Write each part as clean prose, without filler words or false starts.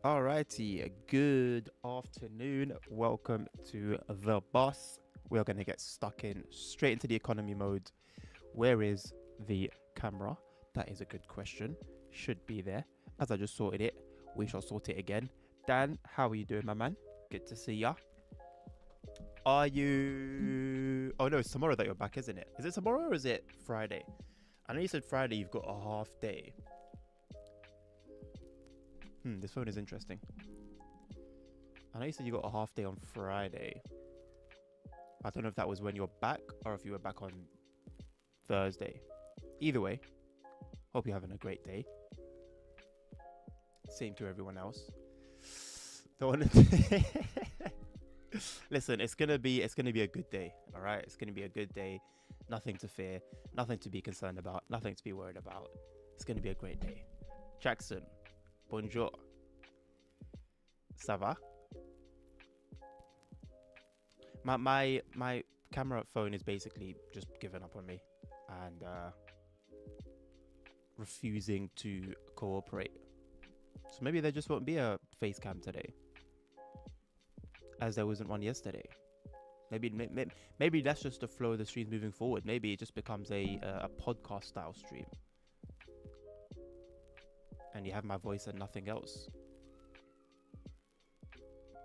Alrighty, good afternoon. Welcome to The Boss. We're going to get stuck in straight into the economy mode. Where is the camera? That is a good question. Should be there. As I just sorted it, we shall sort it again. Dan, how are you doing, my man? Good to see ya. Are you. Oh no, it's tomorrow that you're back, isn't it? Is it tomorrow or is it Friday? I know you said Friday you've got a half day. This phone is interesting. I know you said you got a half day on Friday. I don't know if that was when you're back or if you were back on Thursday. Either way, hope you're having a great day. Same to everyone else. Don't want to. Listen, it's gonna be a good day. All right, it's gonna be a good day. Nothing to fear, nothing to be concerned about, nothing to be worried about. It's gonna be a great day. Jackson, bonjour. Ça va? My camera phone is basically just giving up on me and refusing to cooperate. So maybe there just won't be a face cam today, as there wasn't one yesterday. Maybe that's just the flow of the streams moving forward. Maybe it just becomes a podcast style stream, and you have my voice and nothing else.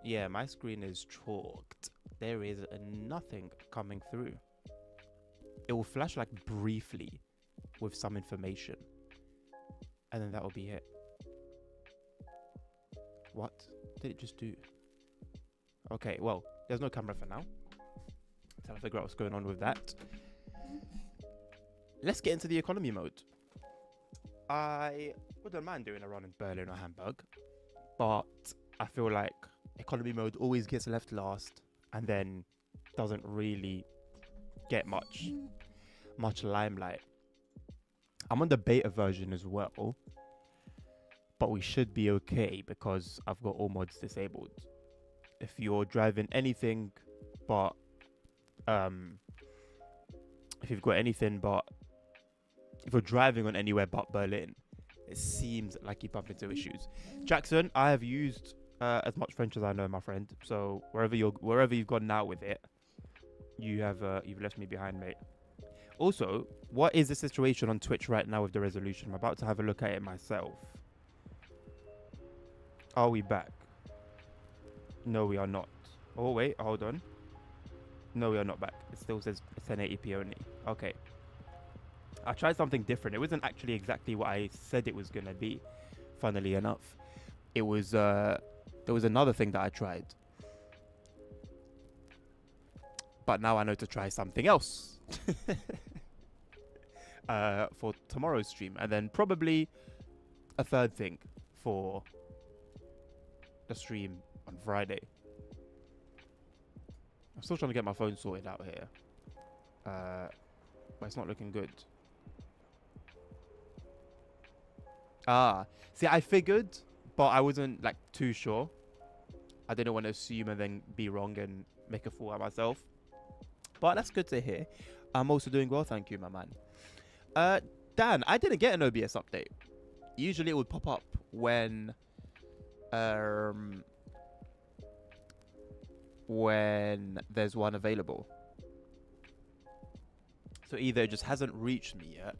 Yeah, my screen is chalked. There is nothing coming through. It will flash like briefly with some information, and then that will be it. What did it just do? Okay, well, there's no camera for now. Trying to figure out what's going on with that. Let's get into the economy mode. I wouldn't mind doing a run in Berlin or Hamburg, but I feel like economy mode always gets left last and then doesn't really get much limelight. I'm on the beta version as well, but we should be okay because I've got all mods disabled. If you're driving anything but if you're driving on anywhere but Berlin, it seems like you bump into issues. Jackson, I have used as much French as I know, my friend. So wherever you've gone now with it, you've left me behind, mate. Also, what is the situation on Twitch right now with the resolution? I'm about to have a look at it myself. Are we back? No, we are not. Oh wait, hold on. No, we are not back. It still says 1080p only. Okay. I tried something different. It wasn't actually exactly what I said it was gonna be. Funnily enough, it was there was another thing that I tried, but now I know to try something else for tomorrow's stream, and then probably a third thing for the stream on Friday. I'm still trying to get my phone sorted out here, but it's not looking good. See, I figured, but I wasn't like too sure. I didn't want to assume and then be wrong and make a fool out of myself. But that's good to hear. I'm also doing well, thank you, my man. Dan, I didn't get an OBS update. Usually it would pop up when there's one available. So either it just hasn't reached me yet,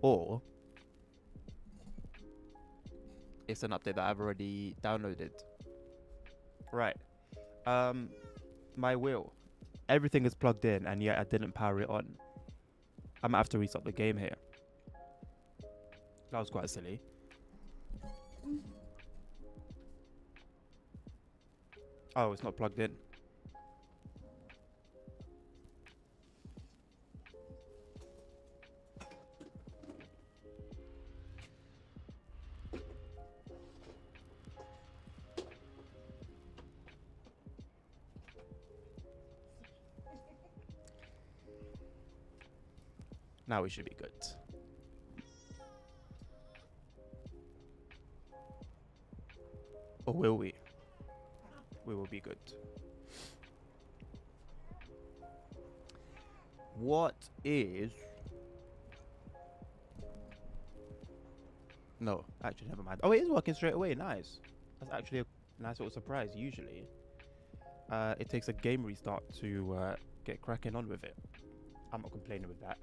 or it's an update that I've already downloaded. Right. My wheel. Everything is plugged in, and yet I didn't power it on. I might have to restart the game here. That was quite silly. Oh, it's not plugged in. Now we should be good. Or will we? We will be good. What is No, actually, never mind. Oh, it is working straight away. Nice. That's actually a nice little surprise. Usually, it takes a game restart to get cracking on with it. I'm not complaining with that.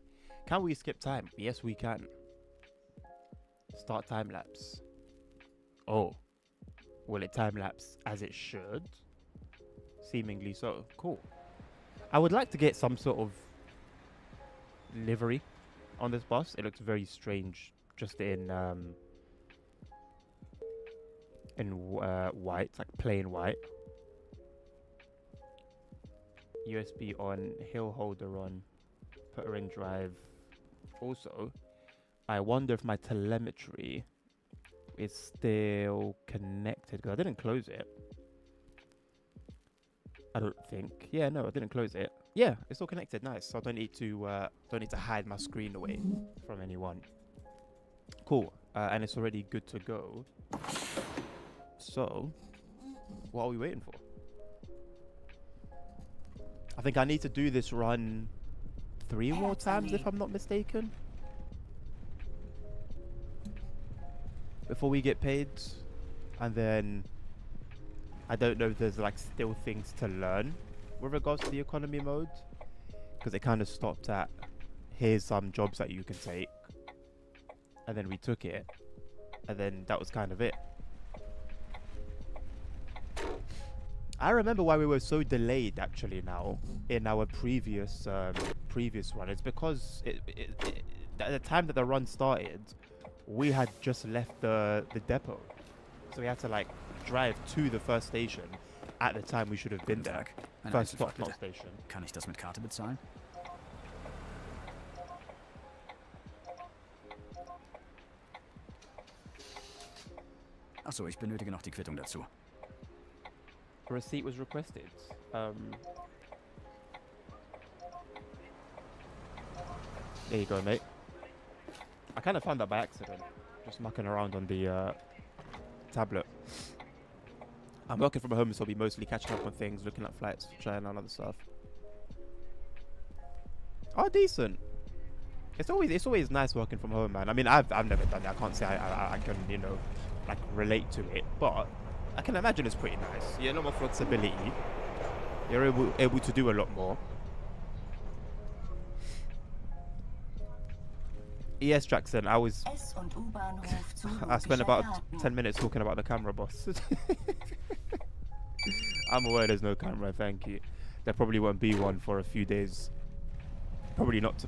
Can we skip time? Yes, we can. Start time lapse. Oh, will it time lapse as it should? Seemingly so. Cool. I would like to get some sort of livery on this bus. It looks very strange, just in white, like plain white. USB on, hill holder on, put her in drive. Also, I wonder if my telemetry is still connected because I didn't close it. I don't think. Yeah, no, I didn't close it. Yeah, it's all connected. Nice. So I don't need to hide my screen away from anyone. Cool. And it's already good to go. So, what are we waiting for? I think I need to do this run 3 more times if I'm not mistaken, before we get paid. And then I don't know if there's like still things to learn with regards to the economy mode, because it kind of stopped at here's some jobs that you can take, and then we took it, and then that was kind of it. I remember why we were so delayed actually now in our previous run. It's because at the time that the run started, we had just left the depot, so we had to like drive to the first station at the time we should have been there. First stop, not station. Kann ich das mit Karte bezahlen? Achso, ich benötige noch die Quittung dazu. A receipt was requested. There you go, mate. I kind of found that by accident, just mucking around on the tablet. I'm working from home, so I'll be mostly catching up on things, looking at flights, trying out other stuff. Oh, decent. It's always nice working from home, man. I mean, I've never done it. I can't say I can, you know, like relate to it, but I can imagine it's pretty nice. You have a lot more flexibility. You're able to do a lot more. Yes, Jackson, I spent about 10 minutes talking about the camera, boss. I'm aware there's no camera, thank you. There probably won't be one for a few days. Probably not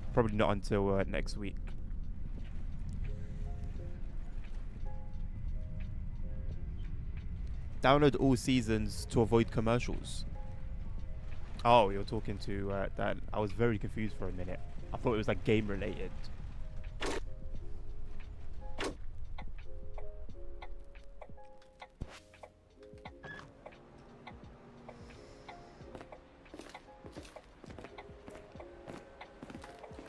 until next week. Download all seasons to avoid commercials. Oh, you're talking to Dan. I was very confused for a minute. I thought it was like game related.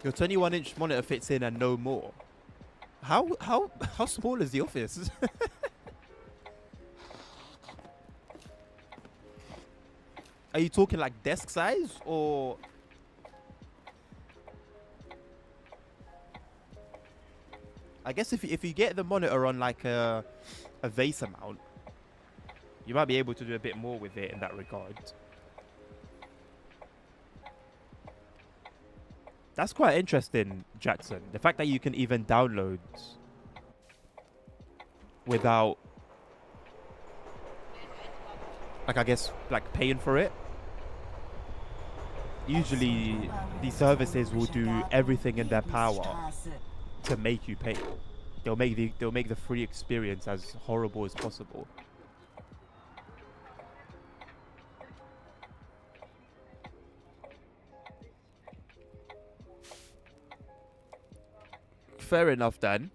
Your 21-inch monitor fits in and no more. How small is the office? Are you talking like desk size or? I guess if you get the monitor on like a vase mount, you might be able to do a bit more with it in that regard. That's quite interesting, Jackson. The fact that you can even download without, like, I guess, like paying for it. Usually, these services will do everything in their power to make you pay. They'll make the free experience as horrible as possible. Fair enough, Dan.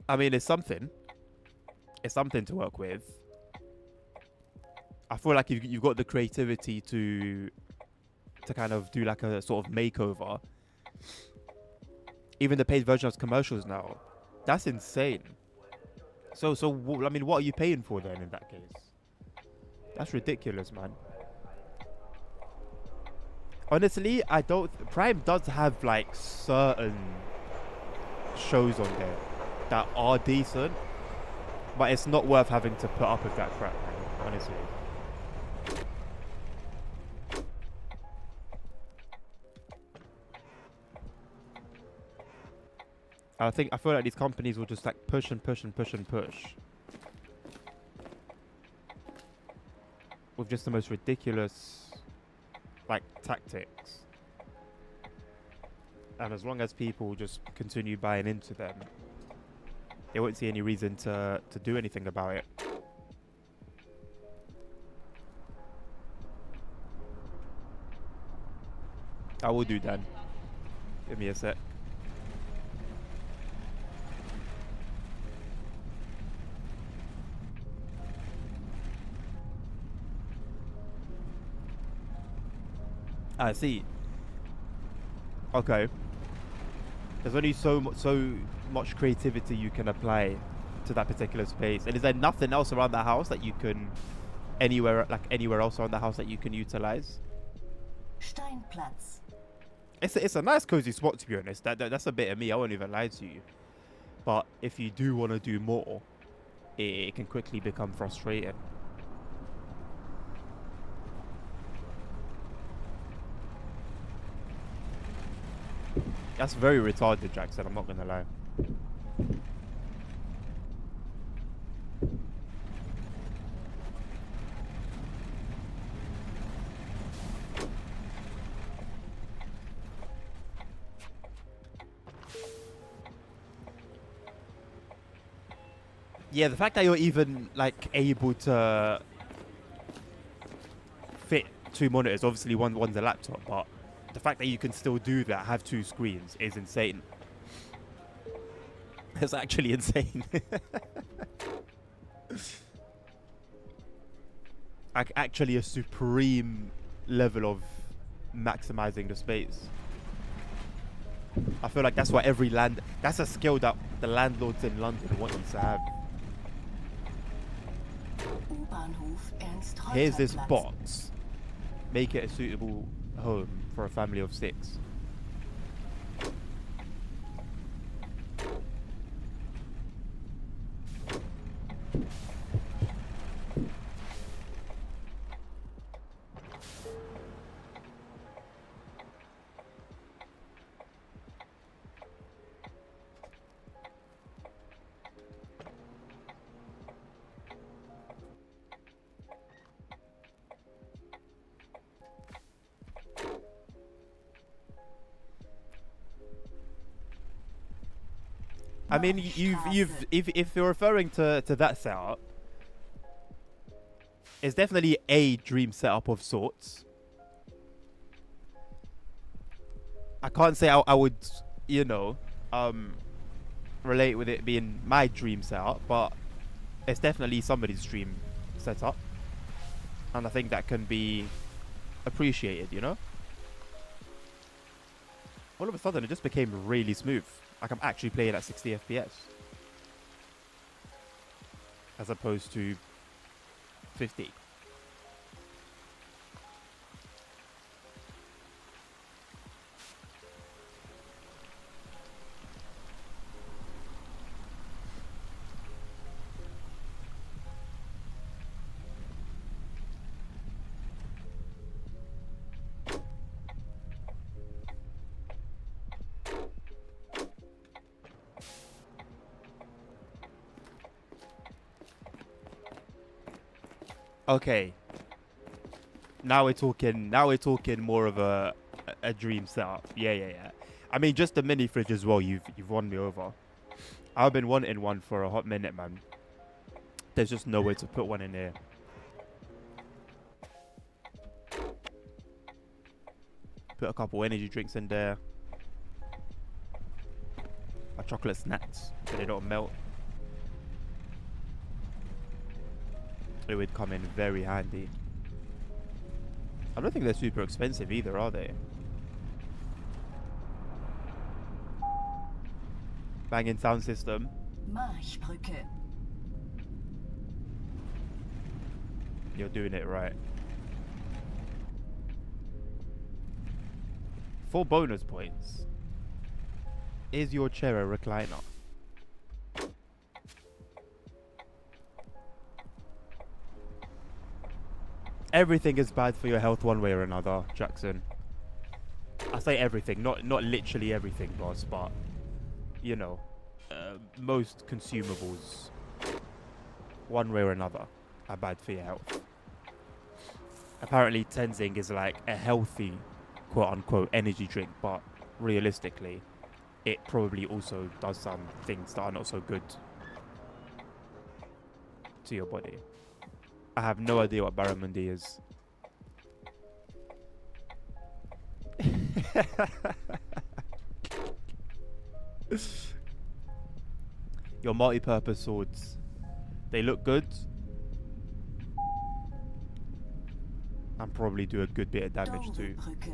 I mean, it's something. It's something to work with. I feel like you've got the creativity to kind of do like a sort of makeover. Even the paid version has commercials now. That's insane. So I mean, what are you paying for then in that case? That's ridiculous, man. Honestly, I don't. Prime does have like certain shows on there that are decent, but it's not worth having to put up with that crap, man, honestly. I feel like these companies will just like push and push and push and push with just the most ridiculous like tactics. And as long as people just continue buying into them, they won't see any reason to do anything about it. I will do, Dan. Give me a sec. I see. Okay. There's only so much creativity you can apply to that particular space. And is there nothing else around the house that you can anywhere else around the house that you can utilize? Steinplatz. It's a nice cozy spot, to be honest. That's a bit of me. I won't even lie to you. But if you do want to do more, it can quickly become frustrating. That's very retarded, Jackson. I'm not gonna lie. Yeah, the fact that you're even like able to fit two monitors, obviously one's a laptop, but the fact that you can still do that, have two screens, is insane. It's actually insane. Actually a supreme level of maximizing the space. I feel like that's what that's a skill that the landlords in London want you to have. Here's this box. Make it a suitable home for a family of 6. I mean, if you're referring to that setup, it's definitely a dream setup of sorts. I can't say I would, relate with it being my dream setup, but it's definitely somebody's dream setup, and I think that can be appreciated, All of a sudden, it just became really smooth. Like I'm actually playing at 60 FPS. As opposed to 50. Okay. Now we're talking more of a dream setup. Yeah. I mean, just the mini fridge as well, you've won me over. I've been wanting one for a hot minute, man. There's just no way to put one in here. Put a couple energy drinks in there. My chocolate snacks so they don't melt. It would come in very handy. I don't think they're super expensive either, are they? Banging sound system. Marchbrücke. You're doing it right. 4 bonus points. Is your chair a recliner? Everything is bad for your health one way or another, Jackson. I say everything, not literally everything, boss, but you know, most consumables, one way or another, are bad for your health. Apparently, Tenzing is like a healthy, quote-unquote, energy drink, but realistically, it probably also does some things that are not so good to your body. I have no idea what barramundi is. Your multi-purpose swords, they look good and probably do a good bit of damage too. Dovebrücke.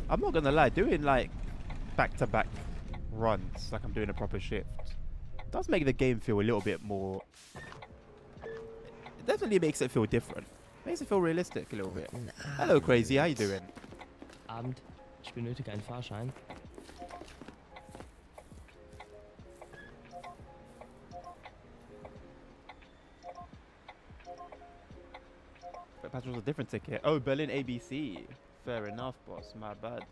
I'm not gonna lie, doing like back-to-back runs like I'm doing a proper shift does make the game feel a little bit more. It definitely makes it feel different. Makes it feel realistic a little bit. Hello, Crazy. How you doing? Abend. Ich benötige einen Fahrschein. But Patrol's a different ticket. Oh, Berlin ABC. Fair enough, boss. My bad.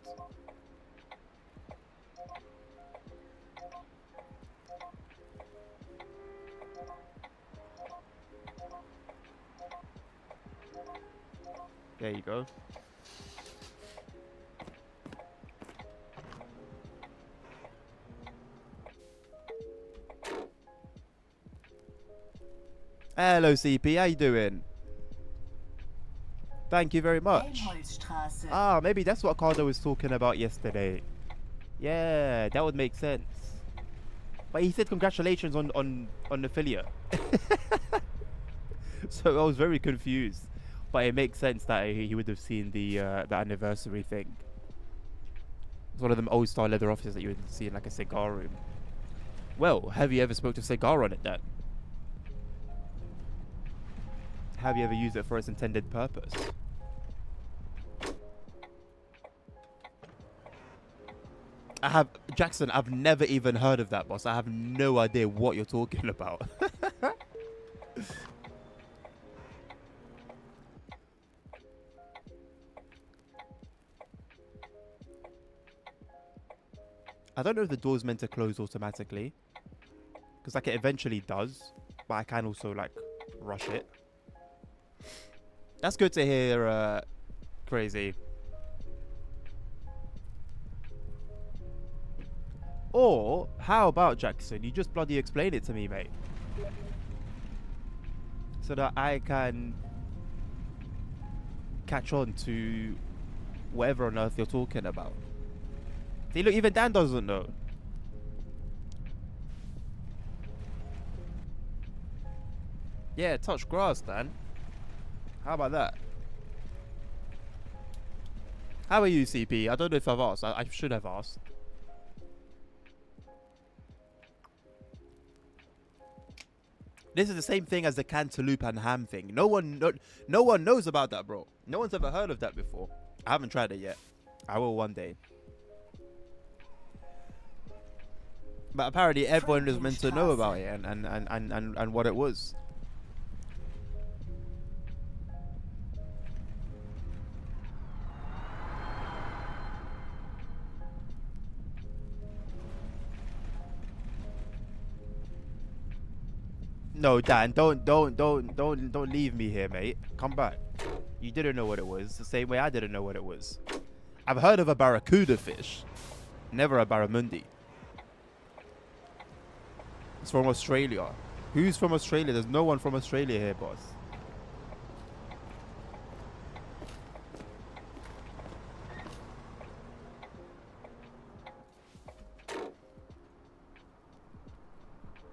There you go. Hello, CP. How you doing? Thank you very much. Helmholtzstraße. Ah, maybe that's what Cardo was talking about yesterday. Yeah, that would make sense. But he said congratulations on affiliate. So I was very confused. But it makes sense that he would have seen the anniversary thing. It's one of them old style leather offices that you would see in like a cigar room. Well, have you ever smoked a cigar on it then? Have you ever used it for its intended purpose? Jackson, I've never even heard of that, boss. I have no idea what you're talking about. I don't know if the door's meant to close automatically. Because like it eventually does. But I can also like rush it. That's good to hear, Crazy. Or, how about, Jackson, you just bloody explain it to me, mate. So that I can catch on to whatever on earth you're talking about. See, look, even Dan doesn't know. Yeah, touch grass, Dan. How about that? How are you, CP? I don't know if I've asked. I should have asked. This is the same thing as the cantaloupe and ham thing. No one knows about that, bro. No one's ever heard of that before. I haven't tried it yet. I will one day. But apparently everyone is meant to know about it and what it was. No, Dan, don't leave me here, mate. Come back. You didn't know what it was, the same way I didn't know what it was. I've heard of a barracuda fish, never a barramundi. It's from Australia. Who's from Australia? There's no one from Australia here, boss.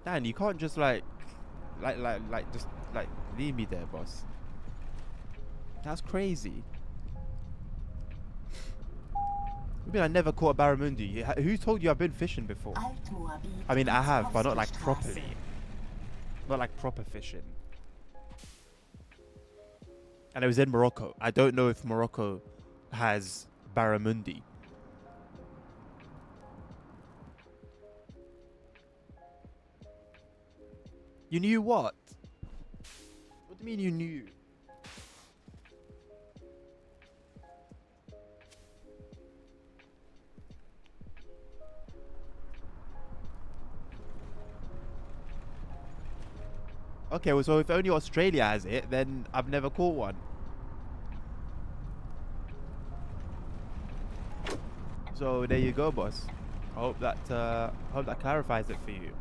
Dan, you can't just like leave me there, boss. That's crazy. I mean, I never caught a barramundi. Who told you I've been fishing before? I mean, I have, but not like properly. Not like proper fishing. And it was in Morocco. I don't know if Morocco has barramundi. You knew what? What do you mean you knew? Okay, well, so if only Australia has it, then I've never caught one. So there you go, boss. I hope that clarifies it for you.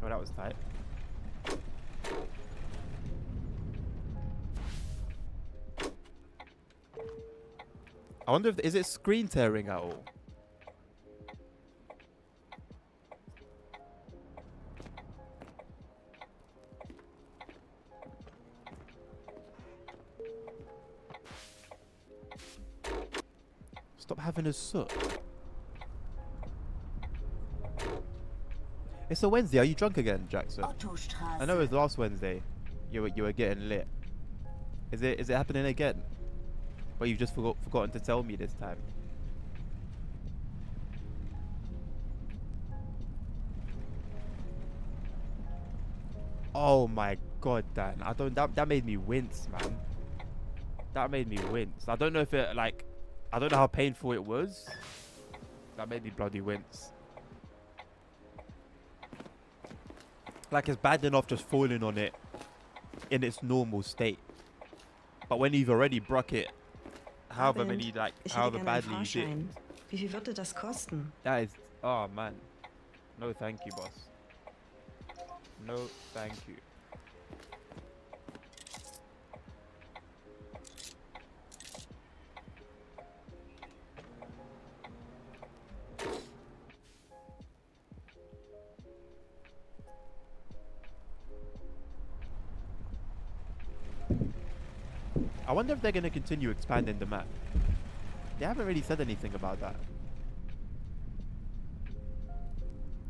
Oh, that was tight. I wonder if is it screen tearing at all? Stop having a soot. It's a Wednesday. Are you drunk again, Jackson? Ottostraße. I know it was last Wednesday. You were getting lit. Is it happening again? But you've just forgotten to tell me this time. Oh my god, Dan. That made me wince, man. That made me wince. I don't know if it I don't know how painful it was. That made me bloody wince. Like, it's bad enough just falling on it in its normal state. But when you've already broke it, however badly you did. Wie viel würde das kosten? That is, oh man. No thank you, boss. No thank you. I wonder if they're going to continue expanding the map. They haven't really said anything about that.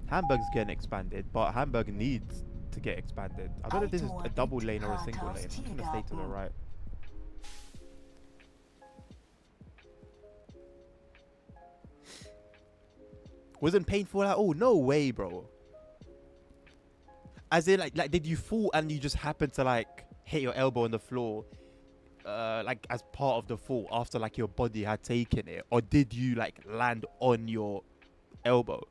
Hamburg's getting expanded, but Hamburg needs to get expanded. I don't know if this is a double lane or a single lane. I'm just going to stay to the right. Wasn't painful at all? No way, bro. As in, like did you fall and you just happened to like hit your elbow on the floor? Like as part of the fall after like your body had taken it, or did you like land on your elbow?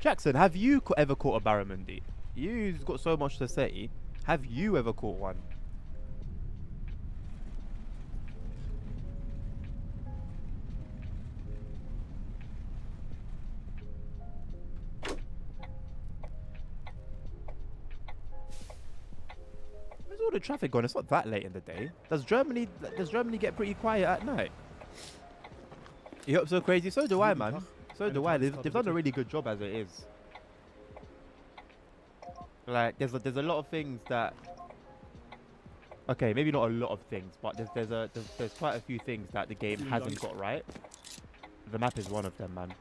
Jackson, have you ever caught a barramundi? You've got so much to say. Have you ever caught one? All the traffic gone? It's not that late in the day. Does Germany get pretty quiet at night? You up so crazy? So do I, man. So do I. They've done a really good job as it is. Like there's a lot of things that. Okay, maybe not a lot of things, but there's quite a few things that the game hasn't got right. The map is one of them, man.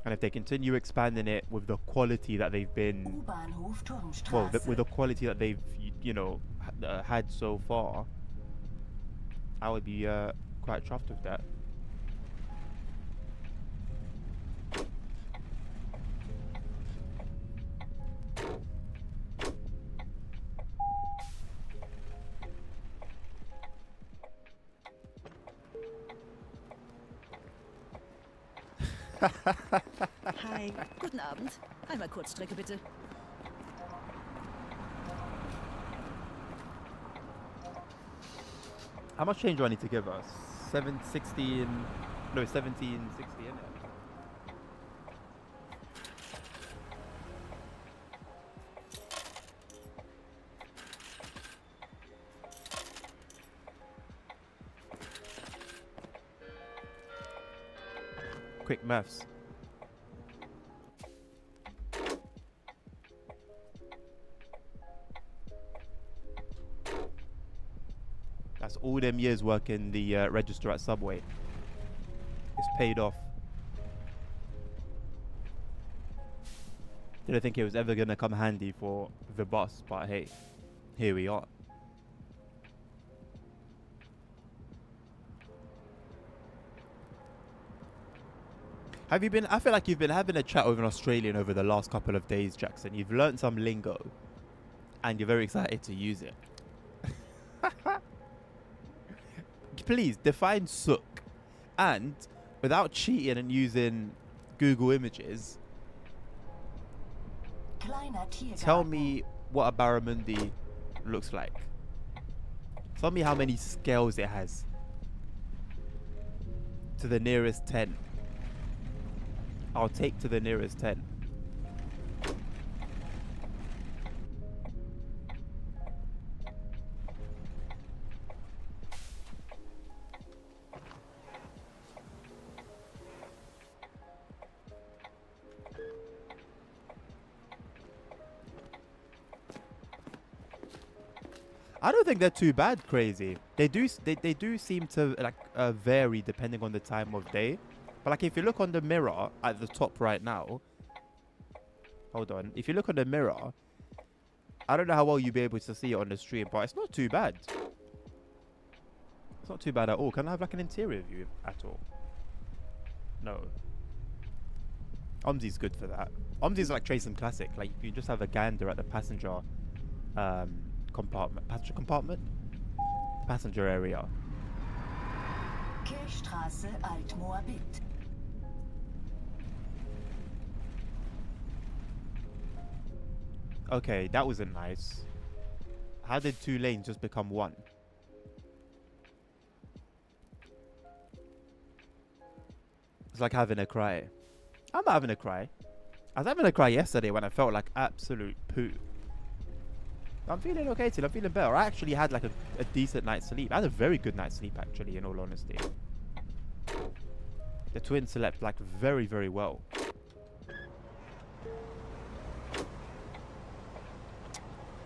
And if they continue expanding it with the quality that they've been, well, with the quality that they've, had so far, I would be quite chuffed with that. Hi. Guten Abend. Einmal Kurzstrecke bitte. How much change do I need to give us? 1760, isn't it? Quick maths. That's all them years working the register at Subway. It's paid off. Didn't think it was ever gonna come handy for the boss, but hey, here we are. Have you been? I feel like you've been having a chat with an Australian over the last couple of days, Jackson. You've learnt some lingo, and you're very excited to use it. Please define sook, and without cheating and using Google Images, Kleiner Tiergarten. tell me what a barramundi looks like. Tell me how many scales it has to the nearest 10. I'll take to the nearest 10. I don't think they're too bad, crazy. They do seem to like vary depending on the time of day. But like if you look on the mirror at the top right now, hold on. If you look on the mirror, I don't know how well you'll be able to see it on the stream, but it's not too bad. It's not too bad at all. Can I have like an interior view at all? No. Omzi's good for that. Omzi's like Trace Classic. Like you can just have a gander at the passenger passenger area. Kirchstraße, Altmoabit. Okay, that wasn't nice. How did 2 lanes just become 1? It's like having a cry. I'm not having a cry. I was having a cry yesterday when I felt like absolute poo. I'm feeling okay today. I'm feeling better. I actually had like a decent night's sleep. I had a very good night's sleep actually, in all honesty. The twins slept like very, very well.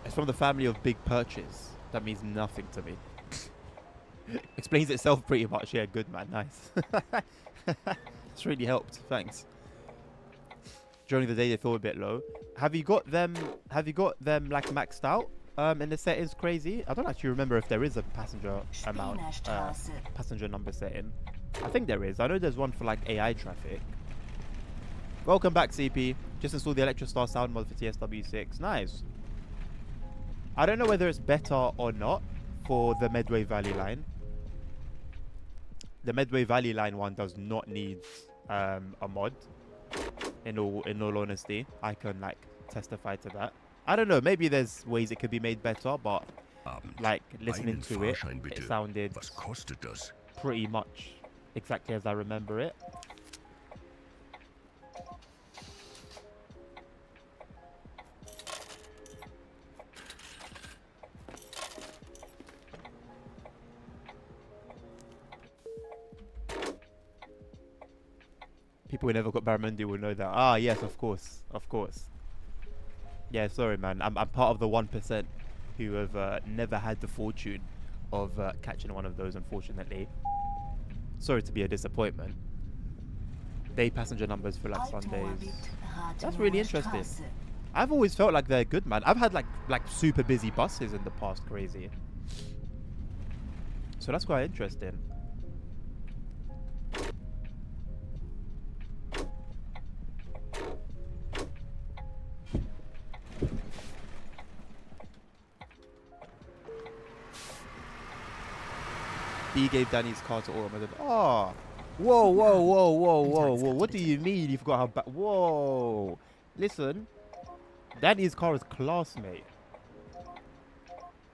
It's from the family of Big Purchase. That means nothing to me. Explains itself pretty much. Yeah, good man. Nice. It's really helped. Thanks. During the day they feel a bit low. Have you got them like maxed out in the settings, crazy? I don't actually remember if there is a passenger amount, passenger number setting. I think there is. I know there's one for like AI traffic. Welcome back, CP. Just installed the Electrostar sound mod for TSW6. Nice. I don't know whether it's better or not for the Medway Valley line. The Medway Valley line one does not need a mod. In all honesty, I can like testify to that. I don't know. Maybe there's ways it could be made better, but like listening to it, it sounded pretty much exactly as I remember it. People who never got barramundi will know that. Ah, yes, of course, of course. Yeah, sorry, man. I'm part of the 1% who have never had the fortune of catching one of those, unfortunately. Sorry to be a disappointment. Day passenger numbers for like Sundays. That's really interesting. I've always felt like they're good, man. I've had like super busy buses in the past, crazy. So that's quite interesting. B gave Danny's car to Aurum. I said, oh, whoa, whoa, whoa, whoa, whoa, whoa. What do you mean you've got her back? Whoa. Listen, Danny's car is class, mate.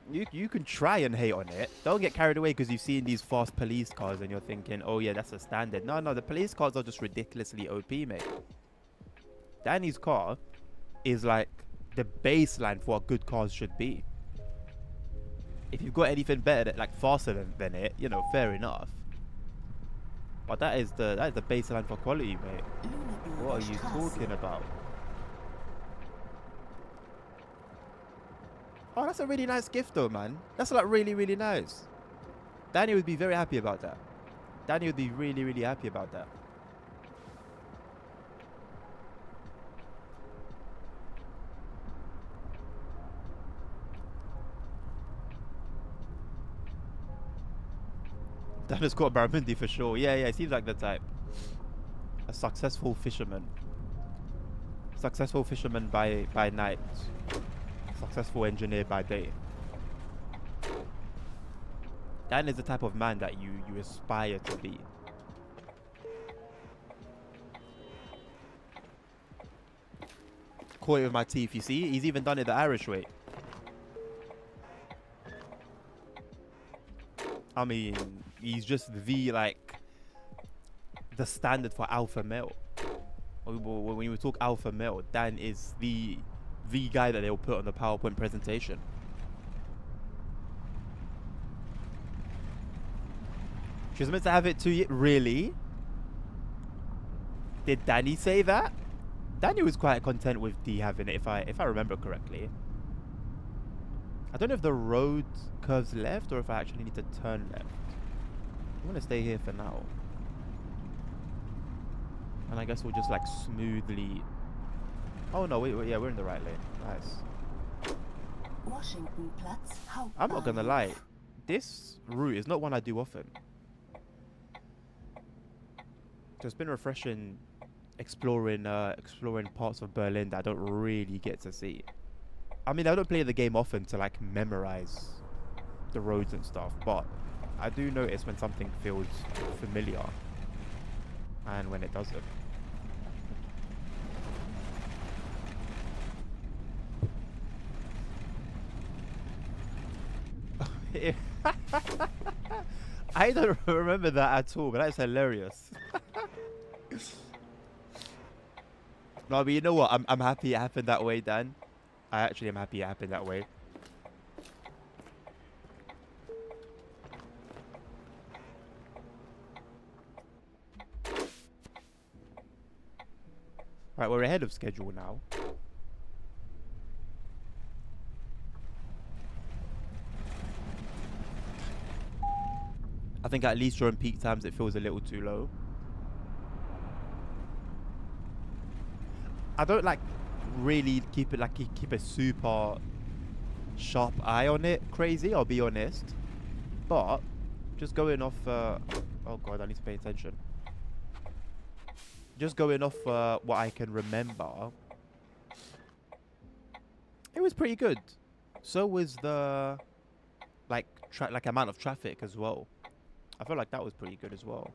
You can try and hate on it. Don't get carried away because you've seen these fast police cars and you're thinking, oh yeah, that's a standard. No, the police cars are just ridiculously OP, mate. Danny's car is like the baseline for what good cars should be. If you've got anything better, like faster than it, you know, fair enough. But that is the baseline for quality, mate. What are you talking about? Oh, that's a really nice gift, though, man. That's like really, really nice. Danny would be very happy about that. Danny would be really, really happy about that. Danny's got barramundi for sure. Yeah, it seems like the type. A successful fisherman. Successful fisherman by night. Successful engineer by day. Dan is the type of man that you aspire to be. Caught it with my teeth, you see? He's even done it the Irish way. I mean, he's just the standard for alpha male. When we talk alpha male, Dan is the guy that they'll put on the PowerPoint presentation. She was meant to have it 2 years. Really? Did Danny say that? Danny was quite content with D having it, if I remember correctly. I don't know if the road curves left or if I actually need to turn left. I'm gonna stay here for now. And I guess we'll just like smoothly... Oh no, wait, yeah, we're in the right lane. Nice. Washingtonplatz, I'm not gonna lie. This route is not one I do often. So it's been refreshing exploring parts of Berlin that I don't really get to see. I mean, I don't play the game often to like memorize the roads and stuff, but I do notice when something feels familiar and when it doesn't. I don't remember that at all, but that's hilarious. No, but you know what? I'm happy it happened that way, Dan. I actually am happy it happened that way. Right, we're ahead of schedule now. I think at least during peak times it feels a little too low. I don't like really keep a super sharp eye on it crazy, I'll be honest. But just going off oh god, I need to pay attention. Just going off what I can remember, it was pretty good. So was the like amount of traffic as well. I feel like that was pretty good as well.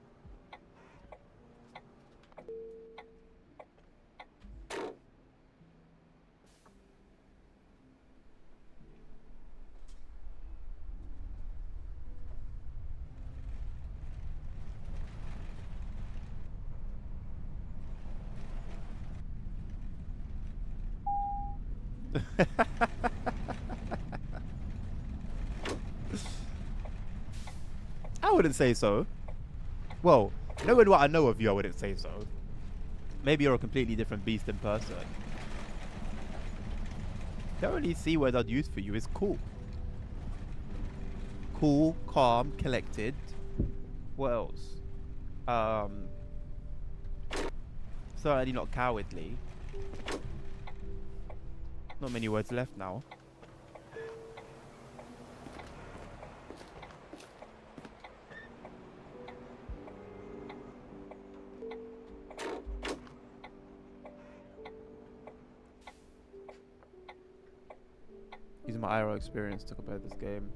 I wouldn't say so. Well, knowing what I know of you, I wouldn't say so. Maybe you're a completely different beast in person. The only C word I'd use for you is cool. Cool, calm, collected. What else? Certainly not cowardly. Not many words left now. Using my IRL experience to compare this game.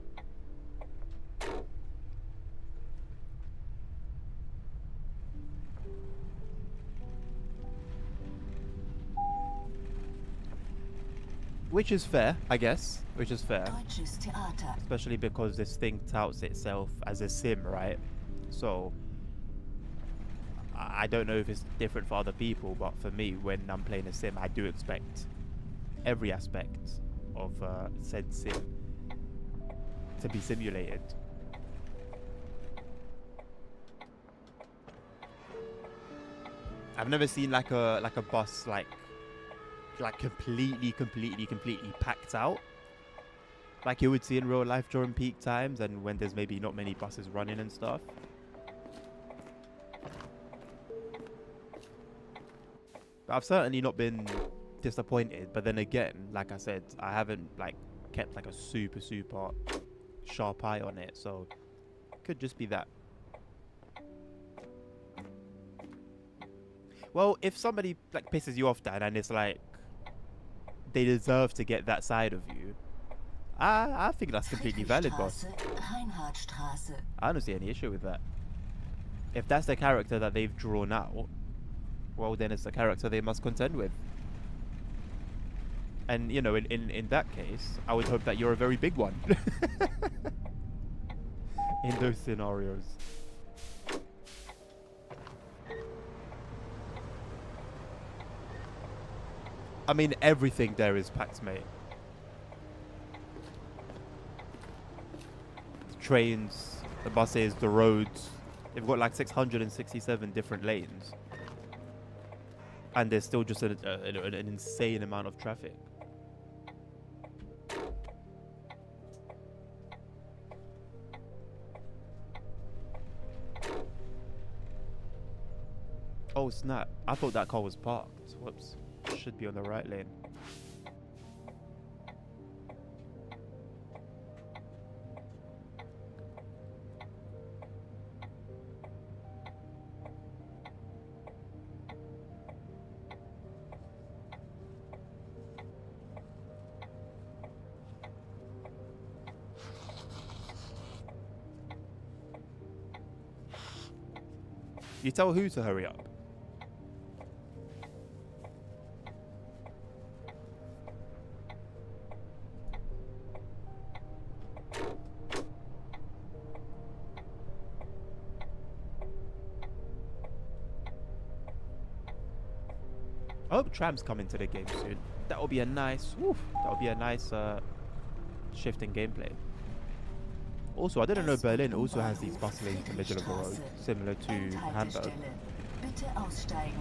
Which is fair, I guess. Which is fair. Deutsches Theater. Especially because this thing touts itself as a sim, right? So, I don't know if it's different for other people, but for me, when I'm playing a sim, I do expect every aspect of said sim to be simulated. I've never seen like a bus like completely packed out like you would see in real life during peak times and when there's maybe not many buses running and stuff. But I've certainly not been disappointed, but then again, like I said, I haven't like kept like a super sharp eye on it, so it could just be that. Well, if somebody like pisses you off, Dan, and it's like they deserve to get that side of you, I think that's completely valid, boss. Friedrichstraße, Reinhardtstraße. I don't see any issue with that. If that's the character that they've drawn out, well, then it's the character they must contend with. And, you know, in that case, I would hope that you're a very big one. In those scenarios. I mean, everything there is packed, mate. The trains, the buses, the roads. They've got like 667 different lanes. And there's still just an insane amount of traffic. Oh snap, I thought that car was parked. Whoops. Should be on the right lane. You tell who to hurry up? I hope trams come into the game soon. That will be a nice, that will be a nice shift in gameplay. Also, I didn't know Berlin also has these bus lanes in the middle of the road, similar to Hamburg. Bitte aussteigen.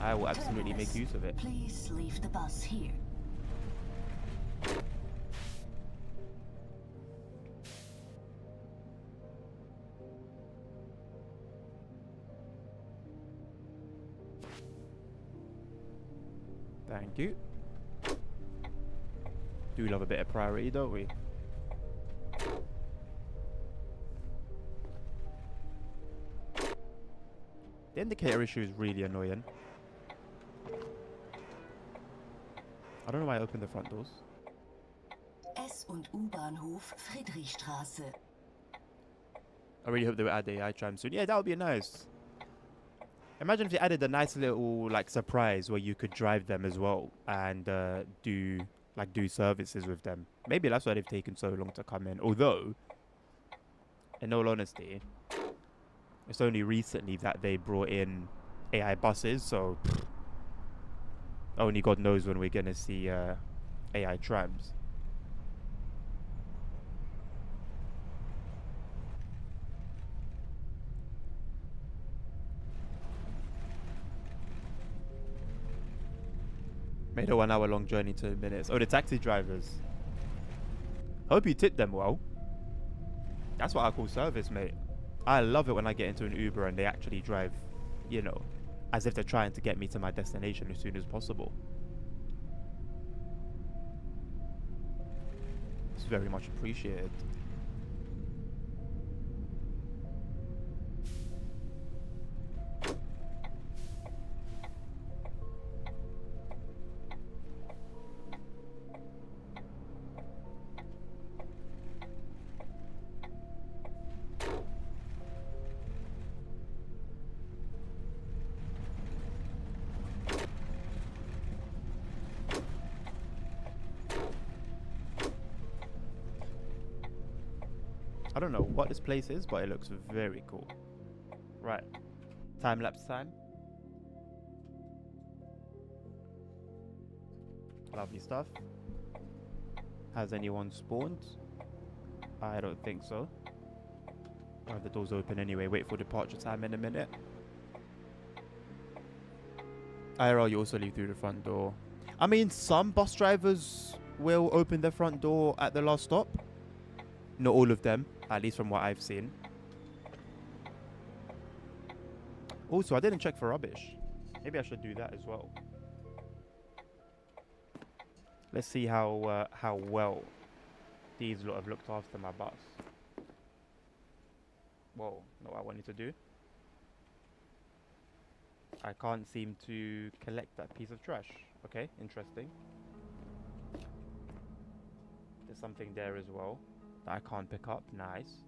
I will absolutely make use of it. Please leave the bus here. Thank you. Do love a bit of priority, don't we? The indicator issue is really annoying. I don't know why I opened the front doors. S- und U-Bahnhof Friedrichstraße. I really hope they will add the AI tram soon. Yeah, that would be nice. Imagine if they added a nice little like surprise where you could drive them as well and do services with them. Maybe that's why they've taken so long to come in. Although, in all honesty, it's only recently that they brought in AI buses, so only God knows when we're gonna see AI trams. Made a 1 hour long journey, 2 minutes. Oh, the taxi drivers. Hope you tip them well. That's what I call service, mate. I love it when I get into an Uber and they actually drive, you know, as if they're trying to get me to my destination as soon as possible. It's very much appreciated. I don't know what this place is, but it looks very cool. Right. Time lapse time. Lovely stuff. Has anyone spawned? I don't think so. I'll have the doors open anyway. Wait for departure time in a minute. IRL, you also leave through the front door. I mean, some bus drivers will open the front door at the last stop. Not all of them, at least from what I've seen. Also, I didn't check for rubbish. Maybe I should do that as well. Let's see how well these lot have looked after my bus. Whoa, not what I wanted to do. I can't seem to collect that piece of trash. Okay, interesting. There's something there as well that I can't pick up. Nice.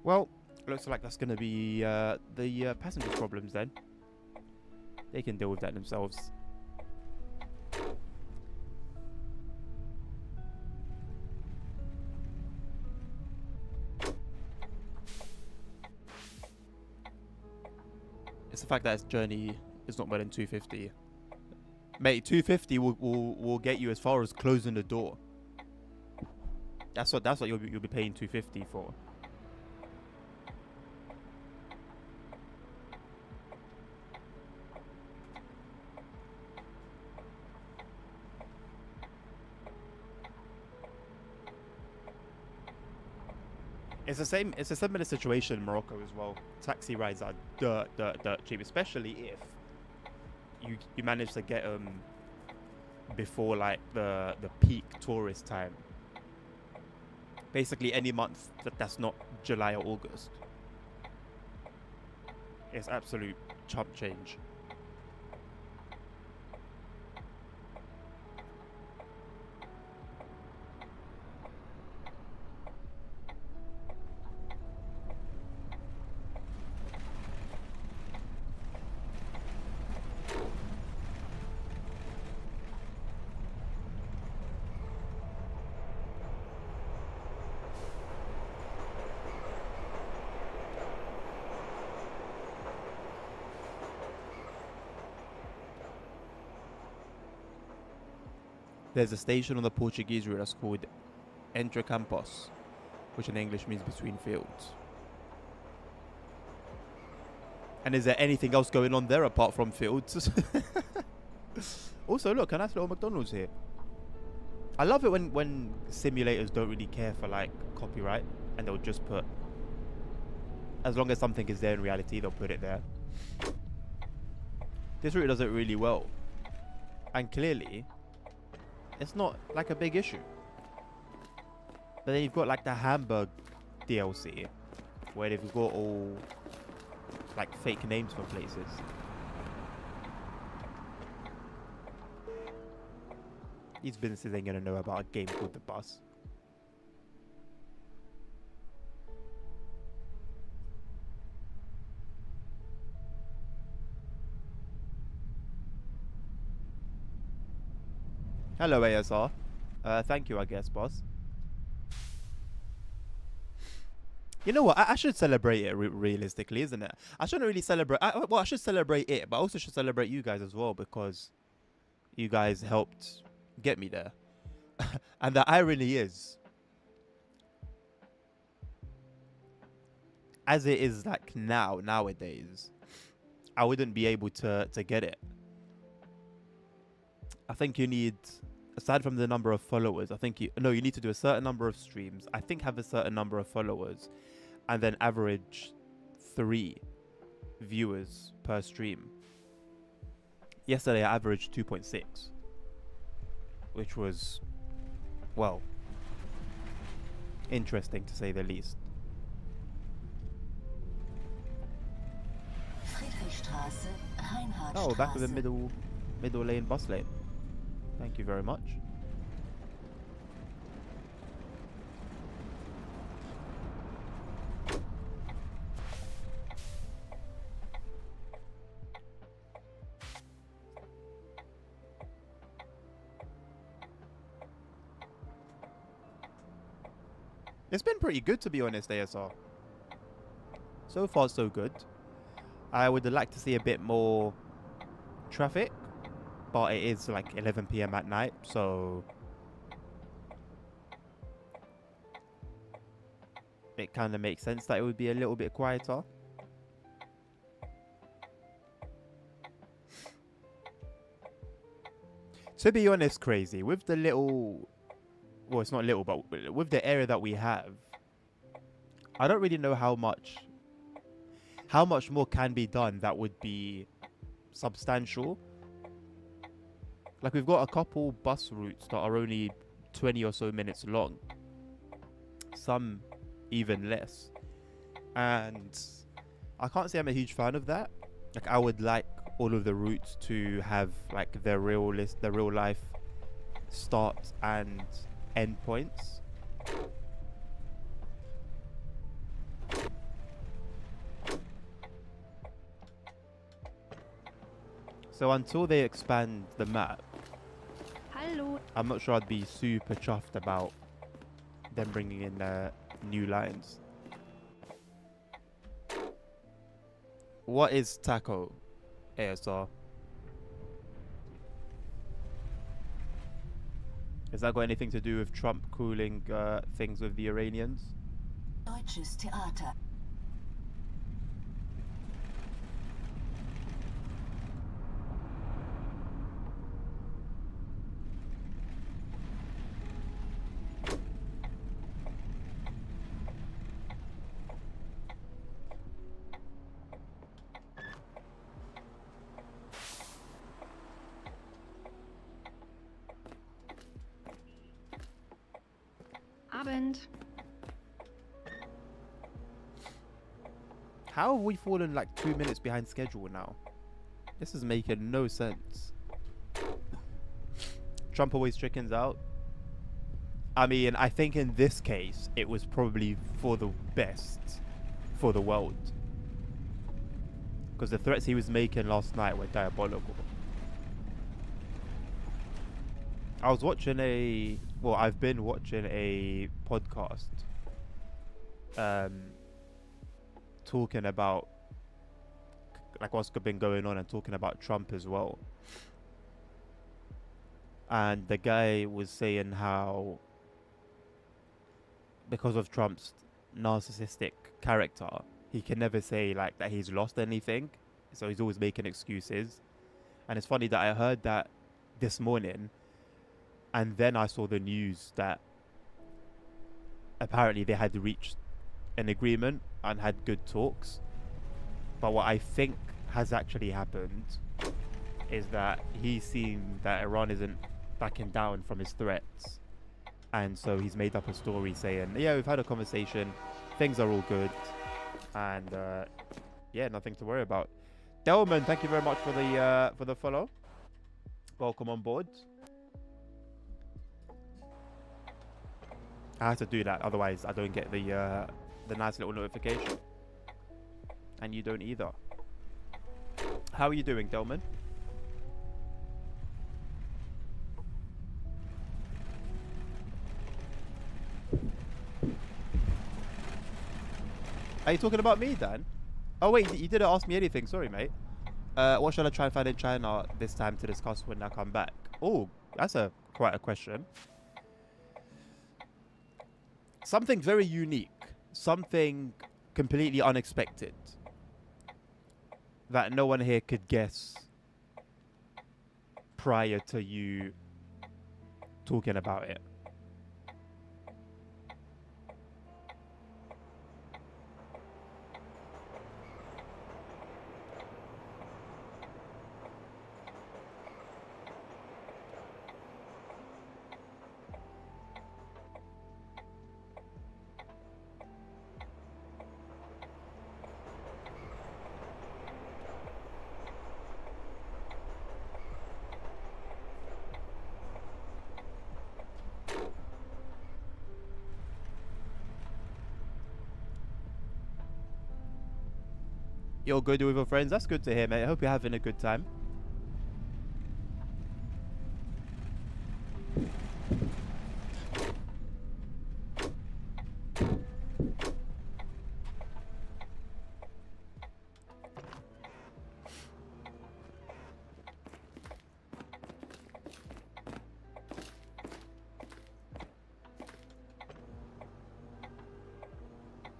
Well, looks like that's going to be the passengers' problems then. They can deal with that themselves. It's the fact that its journey is not more than 250. Mate, 250 will get you as far as closing the door. That's what you'll be paying 250 for. It's a similar situation in Morocco as well. Taxi rides are dirt cheap, especially if you manage to get them before like the peak tourist time. Basically any month that's not July or August. It's absolute chump change. There's a station on the Portuguese route that's called Entre Campos, which in English means between fields. And is there anything else going on there apart from fields? Also, look, a nice little McDonald's here. I love it when simulators don't really care for like copyright, and they'll just put, as long as something is there in reality, they'll put it there. This route does it really well, and clearly it's not like a big issue. But then you've got like the Hamburg DLC, where they've got all like fake names for places. These businesses ain't gonna know about a game called The Bus. Hello, ASR. Thank you, I guess, boss. You know what? I should celebrate it realistically, isn't it? I shouldn't really celebrate... well, I should celebrate it, but I also should celebrate you guys as well, because you guys helped get me there. And the irony is, as it is like nowadays, I wouldn't be able to get it. I think you need, aside from the number of followers, you need to do a certain number of streams. I think have a certain number of followers, and then average 3 viewers per stream. Yesterday I averaged 2.6, which was, well, interesting to say the least. Friedrichstraße, Reinhardtstraße. Oh, back to the middle lane bus lane. Thank you very much. It's been pretty good, to be honest, ASR. So far, so good. I would like to see a bit more traffic, but it is like 11 PM at night, so it kind of makes sense that it would be a little bit quieter. To be honest, crazy, with the little, well, it's not little, but with the area that we have, I don't really know how much more can be done that would be substantial. Like, we've got a couple bus routes that are only 20 or so minutes long. Some even less. And I can't say I'm a huge fan of that. Like, I would like all of the routes to have like the real life start and end points. So until they expand the map, Hallo. I'm not sure I'd be super chuffed about them bringing in new lines. What is Taco, ASR? Has that got anything to do with Trump cooling things with the Iranians? Deutsches Theater. Abend. How have we fallen like 2 minutes behind schedule now? This is making no sense. Trump always chickens out. I mean, I think in this case, it was probably for the best for the world. Because the threats he was making last night were diabolical. I was watching I've been watching a podcast talking about like what's been going on and talking about Trump as well. And the guy was saying how because of Trump's narcissistic character, he can never say like that he's lost anything. So he's always making excuses. And it's funny that I heard that this morning, and then I saw the news that apparently they had reached an agreement and had good talks. But what I think has actually happened is that he's seen that Iran isn't backing down from his threats. And so he's made up a story saying, yeah, we've had a conversation, things are all good, and yeah, nothing to worry about. Delman, thank you very much for the follow. Welcome on board. I have to do that, otherwise I don't get the nice little notification, and you don't either. How are you doing, Delman? Are you talking about me, Dan? Oh wait, you didn't ask me anything. Sorry, mate. What shall I try and find in China this time to discuss when I come back? Oh, that's quite a question. Something very unique, something completely unexpected that no one here could guess prior to you talking about it. You're good with your friends. That's good to hear, mate. I hope you're having a good time.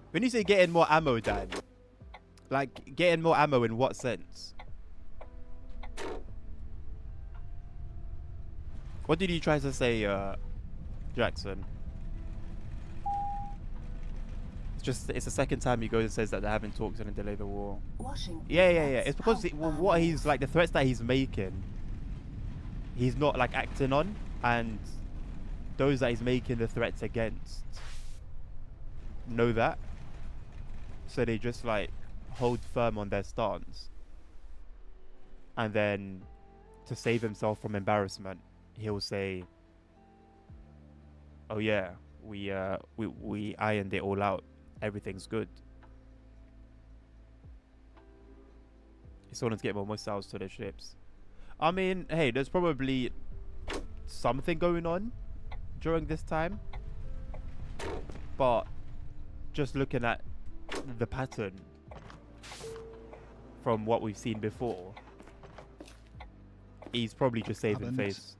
When you say getting more ammo, Dan, like getting more ammo in what sense? What did you try to say, Jackson? It's the second time he goes and says that they're having talks and delay the war. Washington. Yeah. It's because what he's like, the threats that he's making, he's not like acting on, and those that he's making the threats against know that, so they just like hold firm on their stance, and then to save himself from embarrassment, he'll say, "Oh yeah, we ironed it all out. Everything's good." He's wanting to get more missiles to the ships. I mean, hey, there's probably something going on during this time, but just looking at the pattern from what we've seen before, he's probably just saving Abend. face.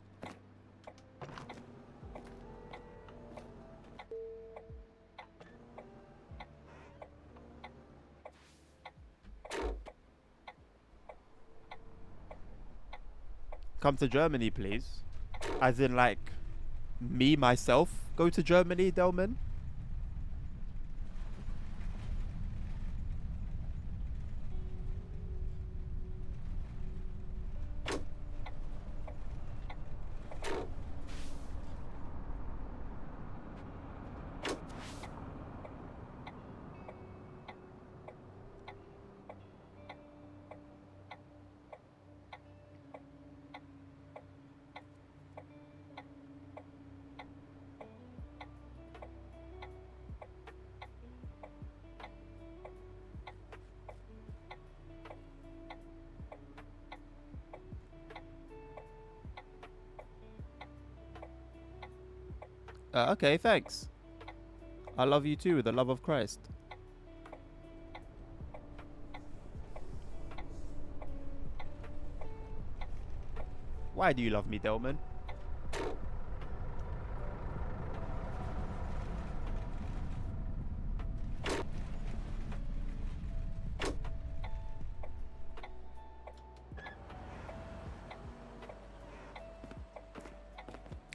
Come to Germany, please. As in, like, me, myself, go to Germany, Delman? Okay, thanks. I love you too, with the love of Christ. Why do you love me, Delman?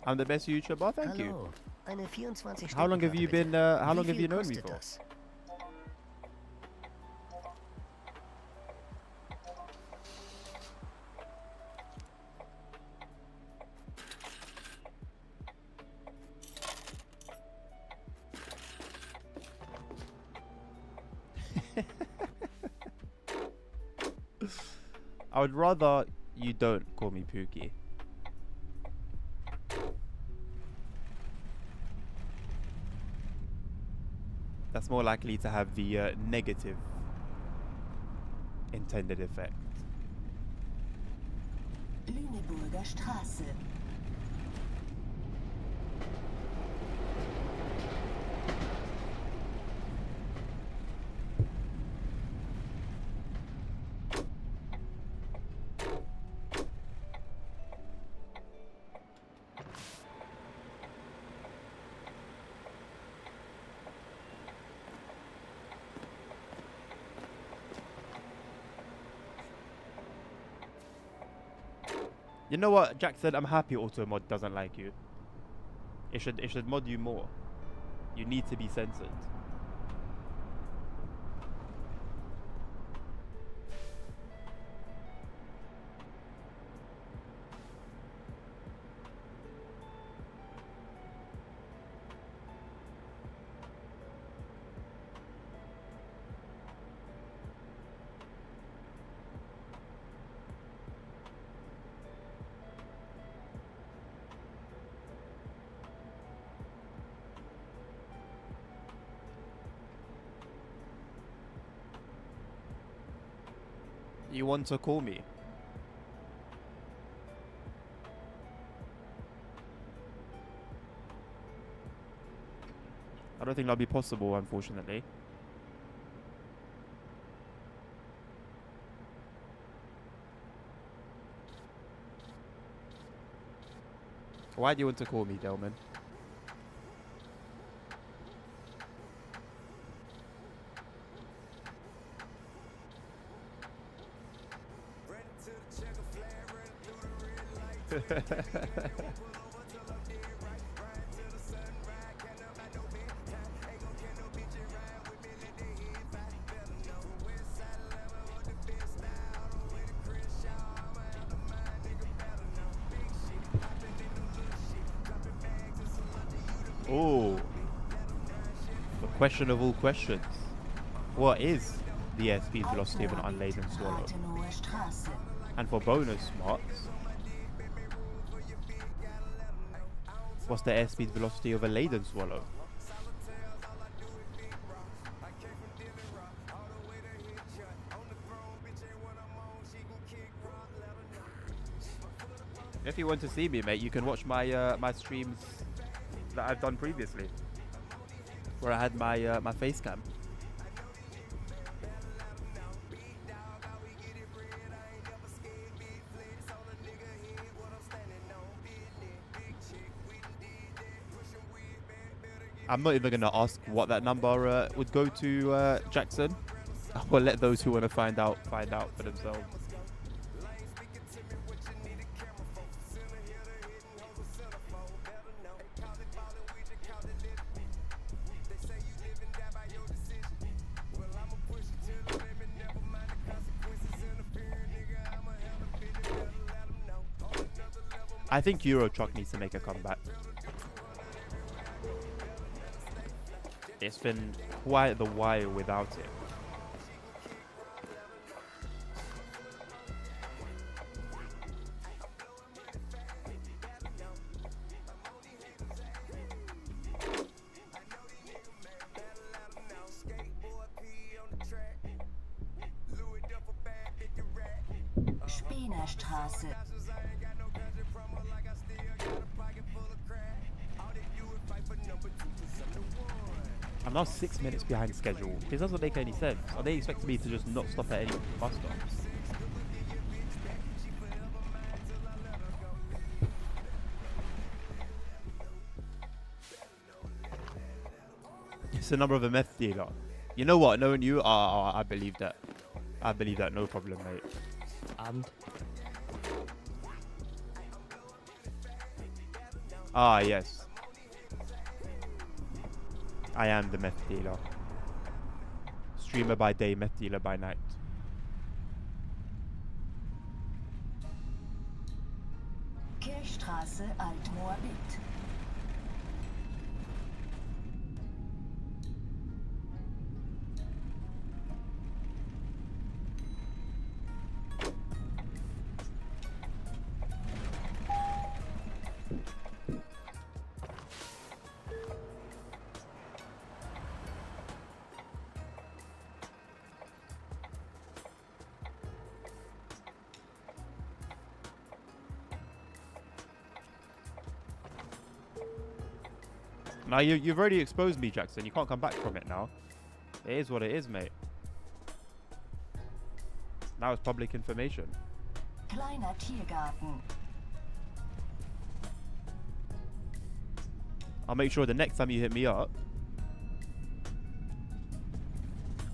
I'm the best YouTuber, thank you. Hallo, eine 24 How long have you been, how Wie long have viel you known me kostet for? das? I would rather you don't call me Pookie. That's more likely to have the negative intended effect. Lüneburger Straße. You know what, Jackson? I'm happy Automod doesn't like you. It should mod you more. You need to be censored. You want to call me? I don't think that'll be possible, unfortunately. Why do you want to call me, Delman? Oh, the question of all questions. What is the airspeed velocity of an unladen swallow. Rathenower Straße. And for bonus smarts, what's the airspeed velocity of a laden swallow? If you want to see me, mate, you can watch my my streams that I've done previously, where I had my face cam. I'm not even gonna ask what that number would go to, Jackson. I will let those who want to find out for themselves. I think Euro Truck needs to make a comeback. It's been quite the while without it. Spienerstraße. I'm now 6 minutes behind schedule. This doesn't make any sense. Are they expecting me to just not stop at any bus stops? It's the number of a meth dealer. You know what? Knowing you, I believe that. I believe that, no problem, mate. Abend. Ah, yes. I am the meth dealer. Streamer by day, meth dealer by night. Kirchstraße, Altmoabit. Now you've already exposed me, Jackson. You can't come back from it now. It is what it is, mate. Now it's public information. Kleiner Tiergarten. I'll make sure the next time you hit me up,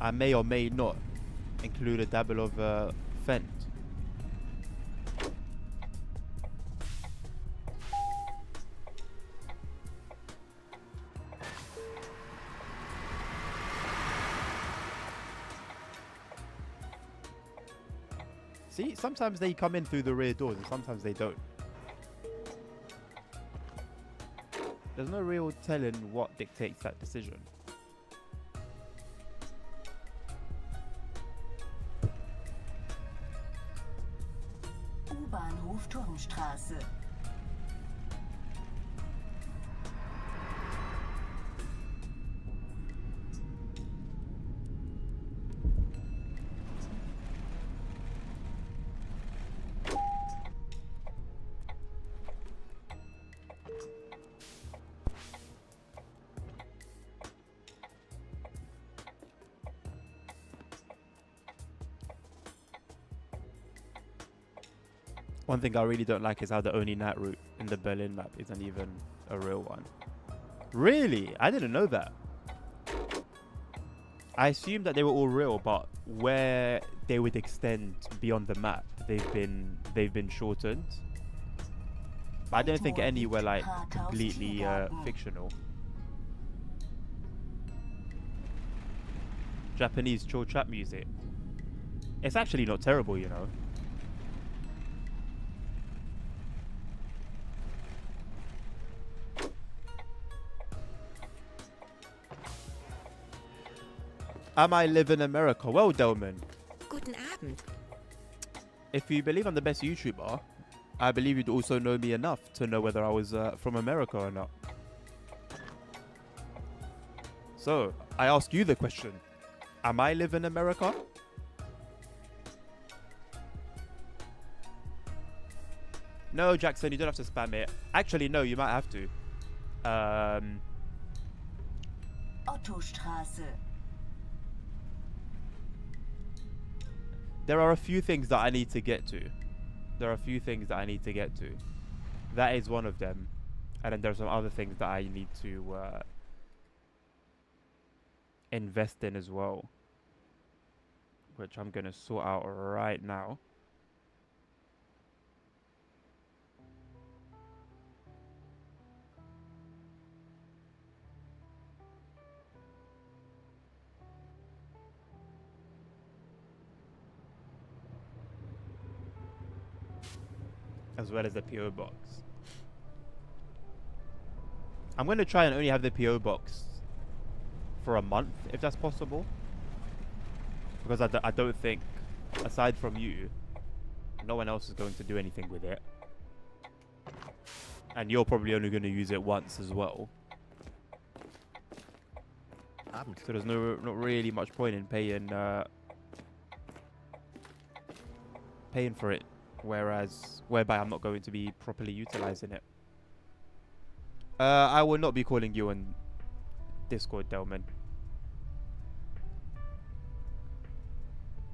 I may or may not include a dabble of Fent. See, sometimes they come in through the rear doors and sometimes they don't. There's no real telling what dictates that decision. U-Bahnhof Turmstraße. One thing I really don't like is how the only night route in the Berlin map isn't even a real one. Really? I didn't know that. I assumed that they were all real, but where they would extend beyond the map, they've been shortened. But I don't think any were like completely fictional. Japanese chill trap music. It's actually not terrible, you know. Am I live in America? Well, Delman, Guten Abend. if you believe I'm the best YouTuber, I believe you'd also know me enough to know whether I was from America or not. So, I ask you the question. Am I live in America? No, Jackson, you don't have to spam it. Actually, no, you might have to. Ottostraße. There are a few things that I need to get to. That is one of them. And then there's some other things that I need to invest in as well, which I'm going to sort out right now. As well as the PO box. I'm going to try and only have the PO box for a month, if that's possible. Because I don't think, aside from you, no one else is going to do anything with it. And you're probably only going to use it once as well. Abend. So there's not really much point in paying for it. Whereby I'm not going to be properly utilizing it. I will not be calling you on Discord, Delman.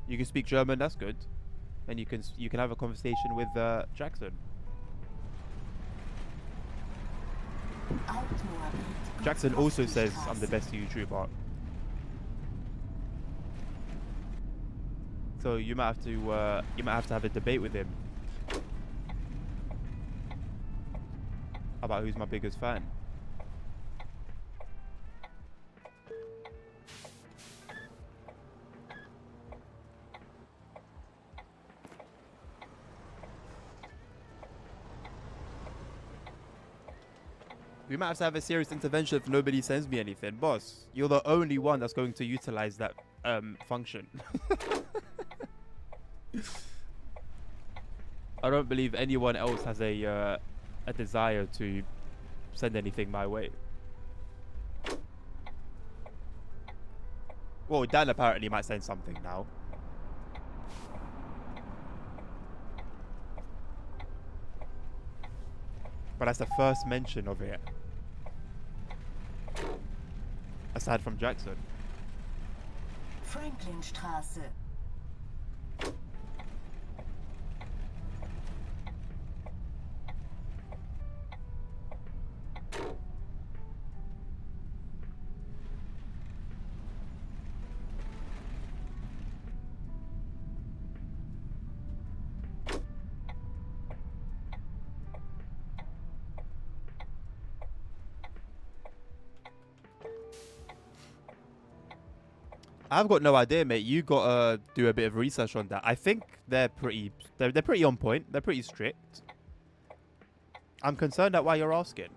You can speak German, that's good. And you can have a conversation with Jackson. Altmoabit. Jackson also says I'm the best YouTuber. So you might have to have a debate with him about who's my biggest fan. We might have to have a serious intervention if nobody sends me anything. Boss, you're the only one that's going to utilize that function. I don't believe anyone else has a desire to send anything my way. Well, Dan apparently might send something now. But that's the first mention of it. Aside from Jackson. Franklinstraße. I've got no idea, mate. You gotta do a bit of research on that. I think they're pretty on point. They're pretty strict. I'm concerned at why you're asking.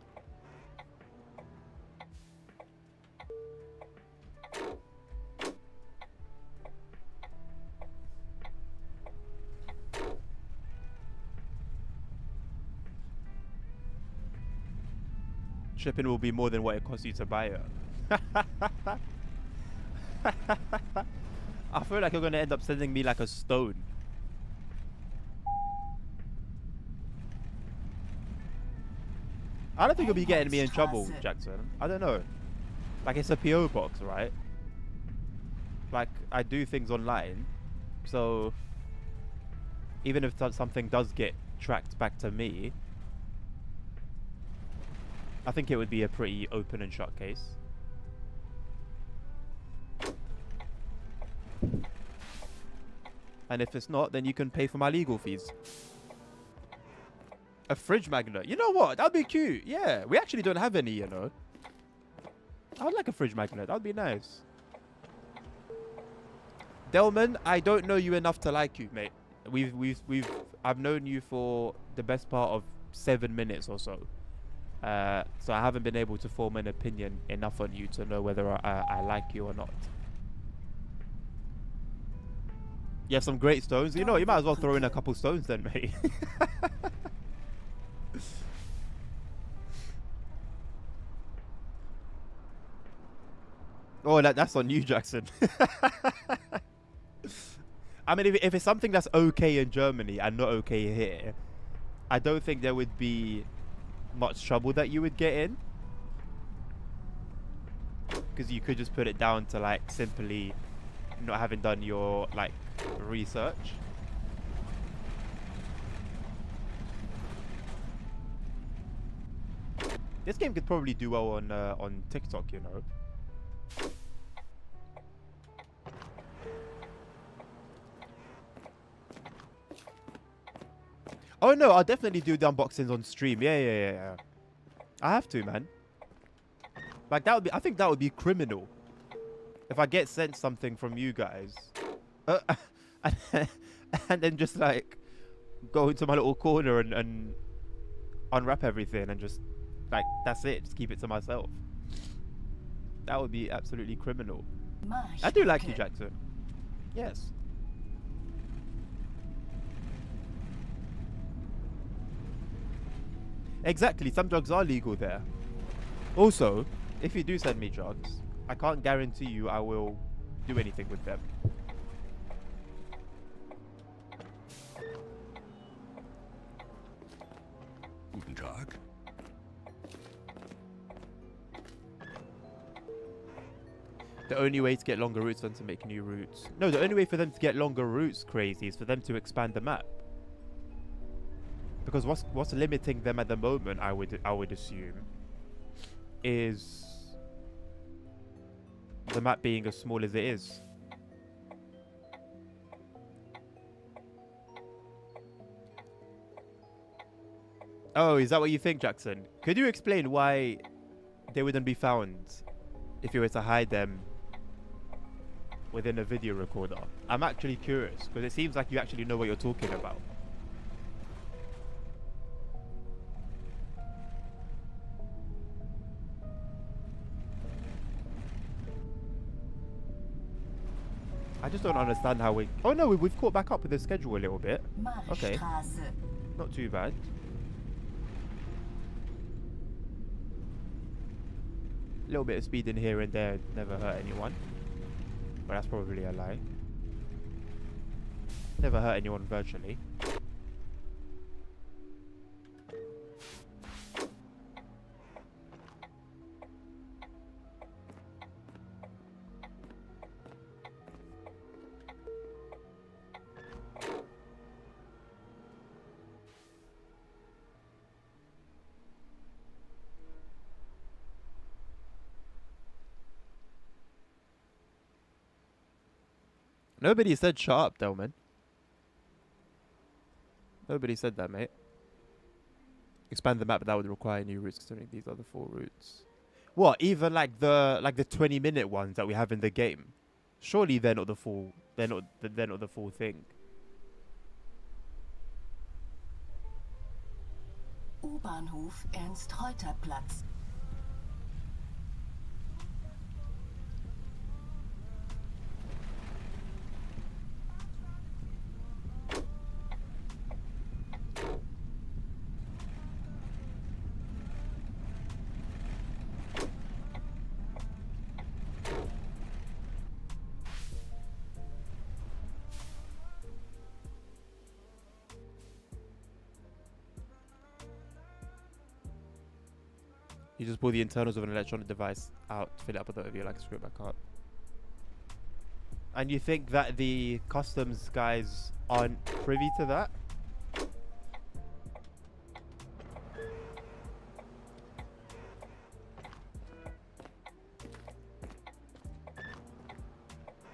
Shipping will be more than what it costs you to buy it. I feel like you're gonna end up sending me like a stone. I don't think you'll be getting me in trouble, Jackson. I don't know. Like, it's a PO box, right? Like, I do things online, so even if something does get tracked back to me, I think it would be a pretty open and shut case. And if it's not, then you can pay for my legal fees. A fridge magnet. You know what? That'd be cute. Yeah, we actually don't have any, you know. I would like a fridge magnet. That'd be nice. Delman, I don't know you enough to like you, mate. I've known you for the best part of 7 minutes or so. So I haven't been able to form an opinion enough on you to know whether I like you or not. You have some great stones. You know, you might as well throw in a couple stones then, mate. Oh, that's on you, Jackson. I mean, if it's something that's okay in Germany and not okay here, I don't think there would be much trouble that you would get in. Because you could just put it down to, like, simply not having done your, like, research. This game could probably do well on TikTok, you know. Oh no, I'll definitely do the unboxings on stream. Yeah. I have to, man. Like, that would be, I think that would be criminal. If I get sent something from you guys, and then just like go into my little corner and unwrap everything and just like, that's it, just keep it to myself. That would be absolutely criminal. I do like you, Jackson. Yes. Exactly, some drugs are legal there. Also, if you do send me drugs, I can't guarantee you I will do anything with them. Guten Tag. The only way to get longer routes than to make new routes. No, the only way for them to get longer routes, crazy, is for them to expand the map. Because what's limiting them at the moment, I would assume, is the map being as small as it is. Oh, is that what you think, Jackson? Could you explain why they wouldn't be found if you were to hide them within a video recorder? I'm actually curious, because it seems like you actually know what you're talking about. I just don't understand how we... Oh no, we've caught back up with the schedule a little bit. Okay. Not too bad. A little bit of speeding here and there never hurt anyone. But that's probably a lie. Never hurt anyone virtually. Nobody said shut up, Delman. Nobody said that, mate. Expand the map, but that would require new routes considering these are the 4 routes. What? Even like the 20-minute ones that we have in the game? Surely they're not the full. They're not the full thing. U-Bahnhof Ernst-Reuter-Platz. You just pull the internals of an electronic device out, fill it up with whatever you like, screw it back up. And you think that the customs guys aren't privy to that?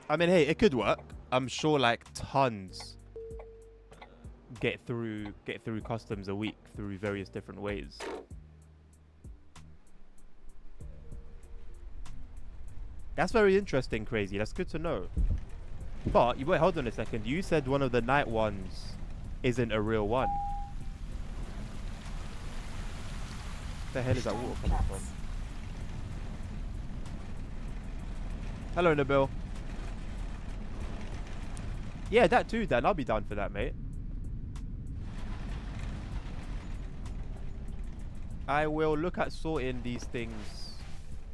I mean, hey, it could work. I'm sure like tons get through customs a week through various different ways. That's very interesting, Crazy. That's good to know. But, wait, hold on a second. You said one of the night ones isn't a real one. What the hell is that water coming from? Hello, Nabil. Yeah, that too, Dan. I'll be down for that, mate. I will look at sorting these things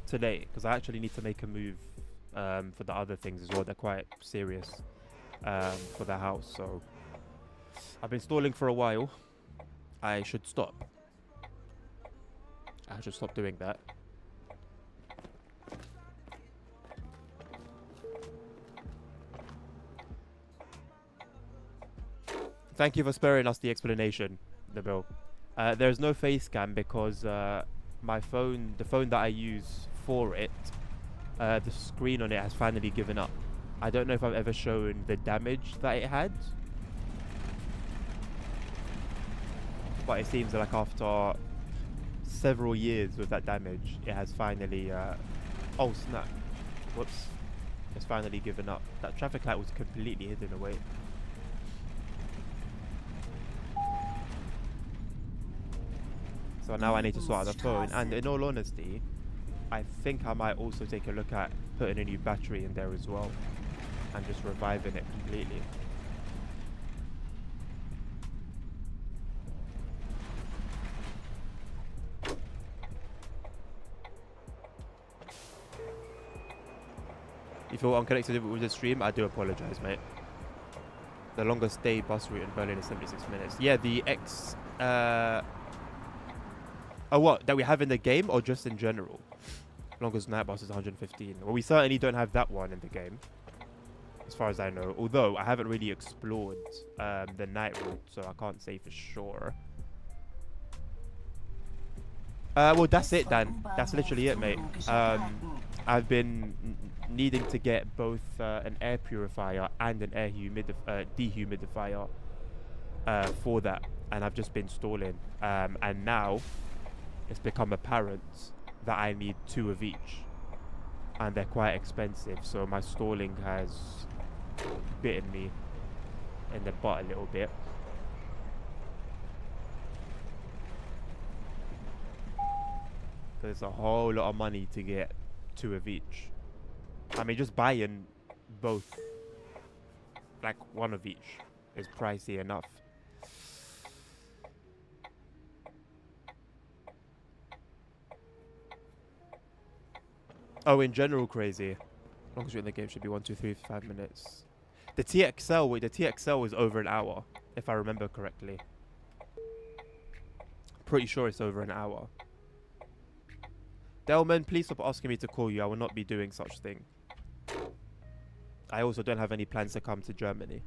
today because I actually need to make a move for the other things as well. They're quite serious for the house, so I've been stalling for a while. I should stop. I should stop doing that. Thank you for sparing us the explanation, Nabil. There's no face cam because my phone, the phone that I use for it, the screen on it has finally given up. I don't know if I've ever shown the damage that it had, but it seems like after several years with that damage, it has finally. Oh snap! Whoops! It's finally given up. That traffic light was completely hidden away. So now I need to sort out the phone, and in all honesty, I think I might also take a look at putting a new battery in there as well, and just reviving it completely. If you're unconnected with the stream, I do apologize, mate. The longest day bus route in Berlin is 76 minutes. Yeah, the X... Oh, what? That we have in the game or just in general? Longest night bus is 115. Well, we certainly don't have that one in the game, as far as I know. Although, I haven't really explored the night route, so I can't say for sure. Well, that's it, Dan. That's literally it, mate. I've been needing to get both an air purifier and an air dehumidifier for that. And I've just been stalling. And now it's become apparent that I need 2 of each. And they're quite expensive. So my stalling has bitten me in the butt a little bit. There's a whole lot of money to get 2 of each. I mean, just buying both, like 1 of each, is pricey enough. Oh, in general, crazy. As long as you're in the game, should be 1, 2, 3, 5 minutes. The TXL, wait, the TXL is over an hour, if I remember correctly. Pretty sure it's over an hour. Delman, please stop asking me to call you. I will not be doing such thing. I also don't have any plans to come to Germany.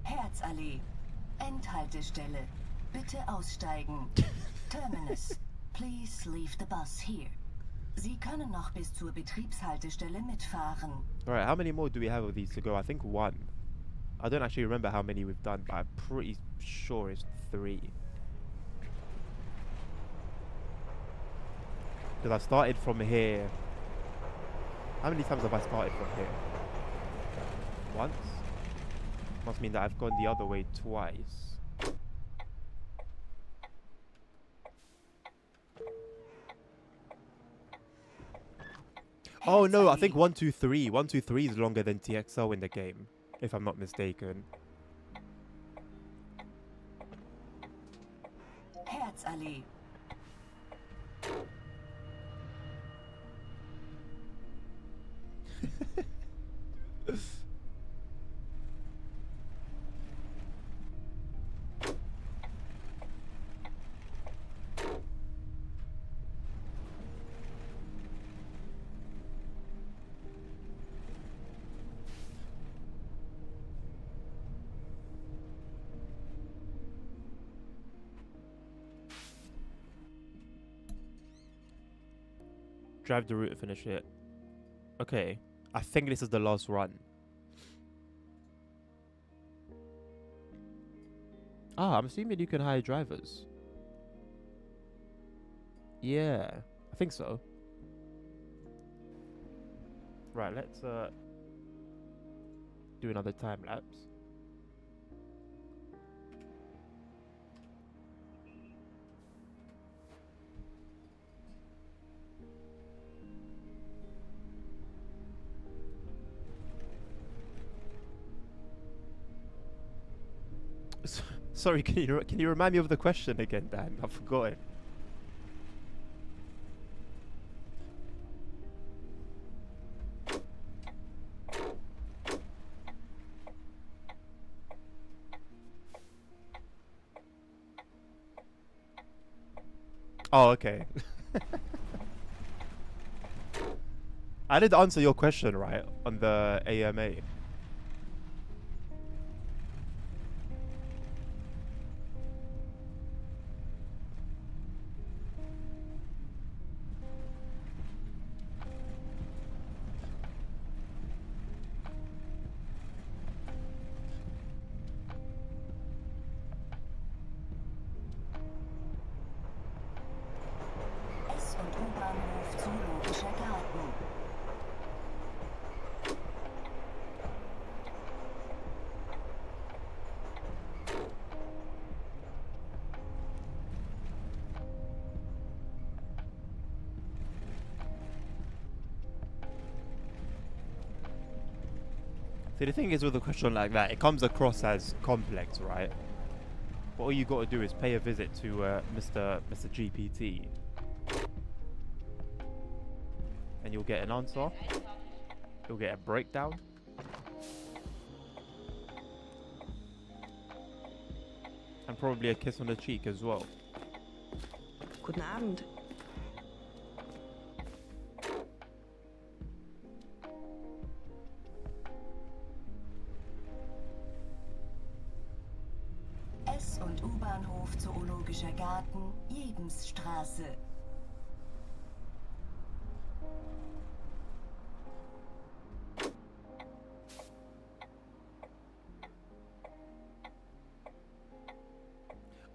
Herzallee. Endhaltestelle. Bitte aussteigen. Terminus. Please leave the bus here. Sie können noch bis zur Betriebshaltestelle mitfahren. Alright, how many more do we have of these to go? I think 1. I don't actually remember how many we've done, but I'm pretty sure it's 3. Because I started from here. How many times have I started from here? Once? Must mean that I've gone the other way twice. Oh no, I think 1, 2, 3. 1, 2, 3 is longer than TXL in the game, if I'm not mistaken. Herzallee. Drive the route and finish it. Okay. I think this is the last run. Ah, I'm assuming you can hire drivers. Yeah, I think so. Right, let's do another time lapse. Sorry, can you remind me of the question again, Dan? I forgot it. Oh, okay. I did answer your question, right, on the AMA. S- und U-Bahnhof Zoologischer Garten. See, the thing is with a question like that, it comes across as complex, right? But all you got to do is pay a visit to Mr. GPT, and you'll get an answer. You'll get a breakdown. And probably a kiss on the cheek as well. Guten Abend. S- und U-Bahnhof Zoologischer Garten, Jebensstraße.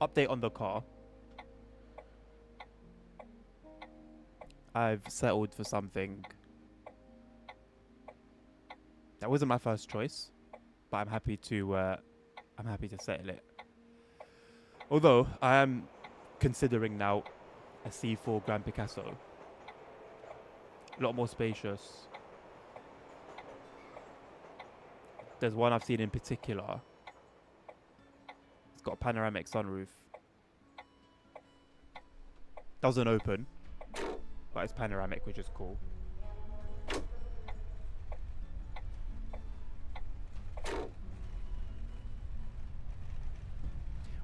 Update on the car. I've settled for something that wasn't my first choice, but I'm happy to settle it. Although I am considering now a C4 Grand Picasso. A lot more spacious. There's one I've seen in particular. It's got a panoramic sunroof. Doesn't open, but it's panoramic, which is cool.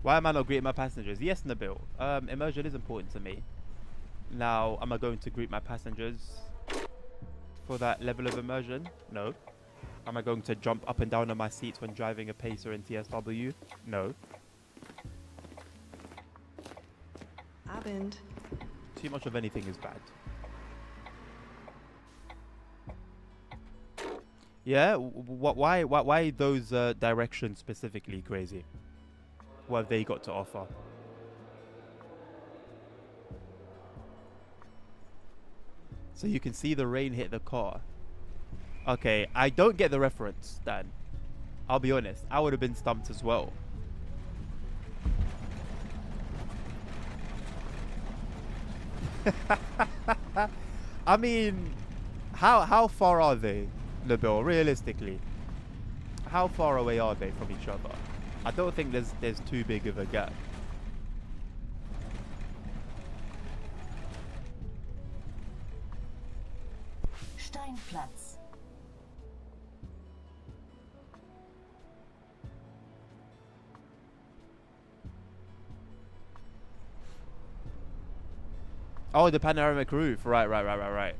Why am I not greeting my passengers? Yes, Nabil. Immersion is important to me. Now, am I going to greet my passengers for that level of immersion? No. Am I going to jump up and down on my seats when driving a Pacer in TSW? No. Abend. Too much of anything is bad. Yeah? Why those directions specifically crazy? What have they got to offer? So you can see the rain hit the car. Okay, I don't get the reference, Dan. I'll be honest. I would have been stumped as well. I mean, how far are they, Nabil? Realistically, how far away are they from each other? I don't think there's too big of a gap. Steinplatz. Oh, the panoramic roof. Right.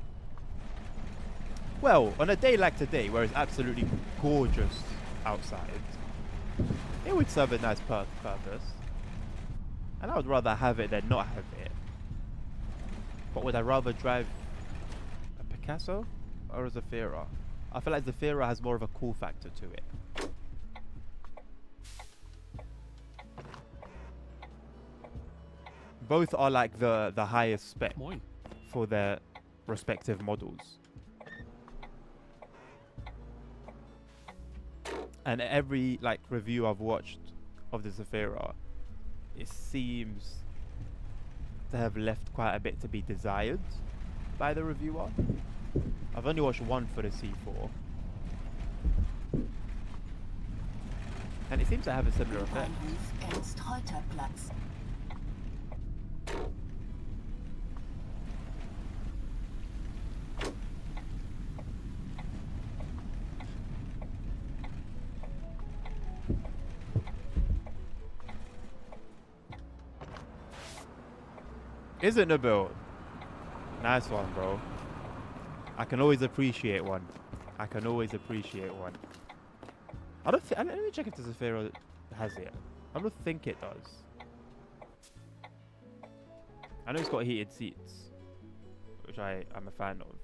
Well, on a day like today, where it's absolutely gorgeous outside, it would serve a nice purpose. And I would rather have it than not have it. But would I rather drive a Picasso or a Zafira? I feel like Zafira has more of a cool factor to it. Both are like the highest spec Moin. for their respective models. And every like review I've watched of the Zafira, it seems to have left quite a bit to be desired by the reviewer. I've only watched one for the C4. And it seems to have a similar effect. Bahnhof Ernst-Reuter-Platz. Is it, Nabil? Nice one, bro. I can always appreciate one. I can always appreciate one. I don't think. Let me check if the Zafira has it. I don't think it does. I know it's got heated seats, which I'm a fan of.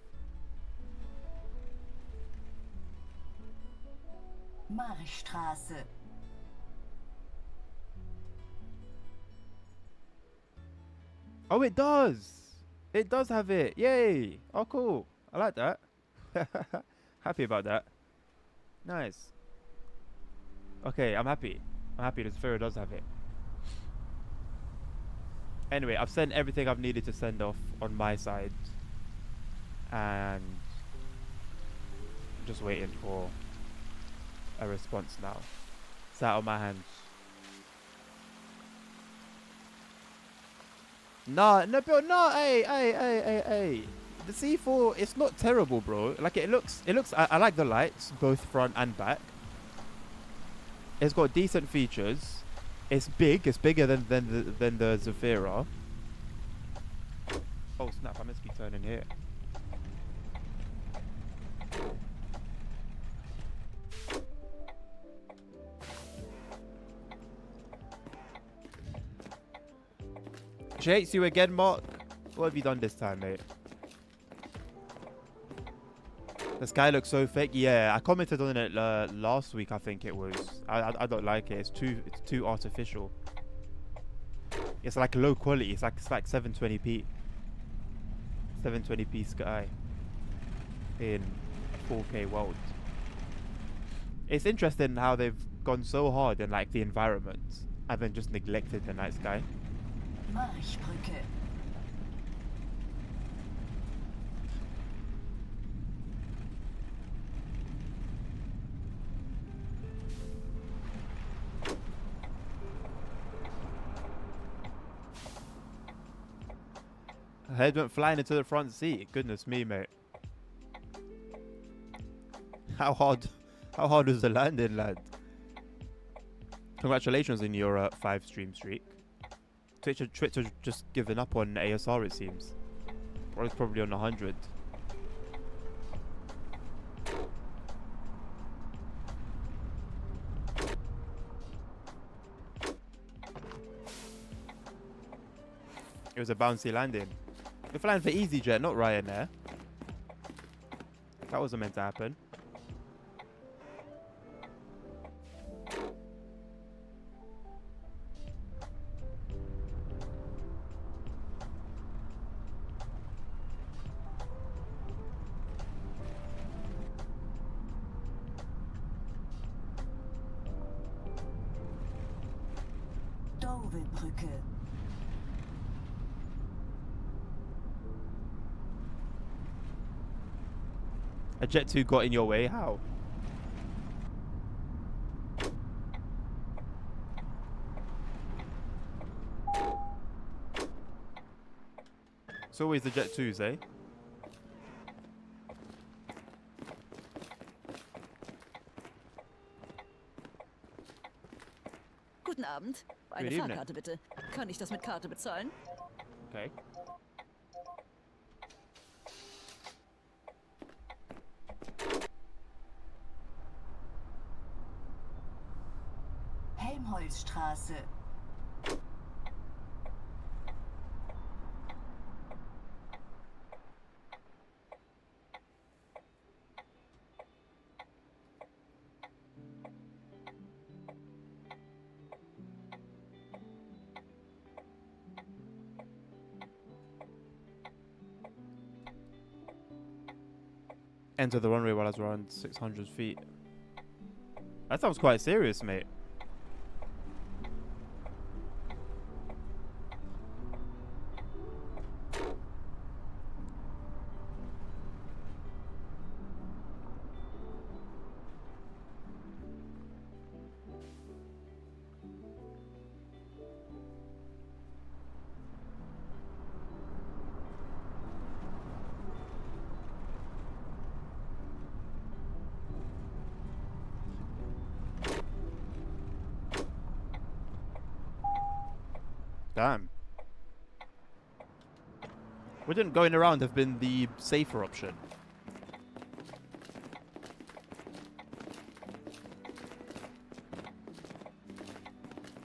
Marchstraße. Oh, it does. It does have it. Yay. Oh, cool. I like that. Happy about that. Nice. Okay, I'm happy. I'm happy the Zafira does have it. Anyway, I've sent everything I've needed to send off on my side. And I'm just waiting for a response now. It's out of my hands. No, hey. The C4, it's not terrible, bro. Like it looks, I like the lights, both front and back. It's got decent features. It's big. It's bigger than the Zafira. Oh snap! I must be turning here. She hates you again, Mark. What have you done this time, mate? The sky looks so fake. Yeah, I commented on it last week. I think it was. I don't like it. It's too artificial. It's like low quality. It's like 720p. 720p sky in 4K world. It's interesting how they've gone so hard in like the environment and then just neglected the night sky. Marchbrücke. Her head went flying into the front seat. Goodness me, mate. How hard was the landing, lad? Congratulations on your 5-stream streak. Twitch has just given up on ASR, it seems. Or it's probably on 100. It was a bouncy landing. We're flying for EasyJet, not Ryanair. That wasn't meant to happen. Dovelbrücke. A Jet 2 got in your way? How? It's always the Jet 2s, eh? Guten Abend. Eine Good evening. Fahrkarte bitte. Kann ich das mit Karte bezahlen? Okay. Helmholtzstraße. Enter the runway while I was around 600 feet. That sounds quite serious, mate. Damn. Wouldn't going around have been the safer option?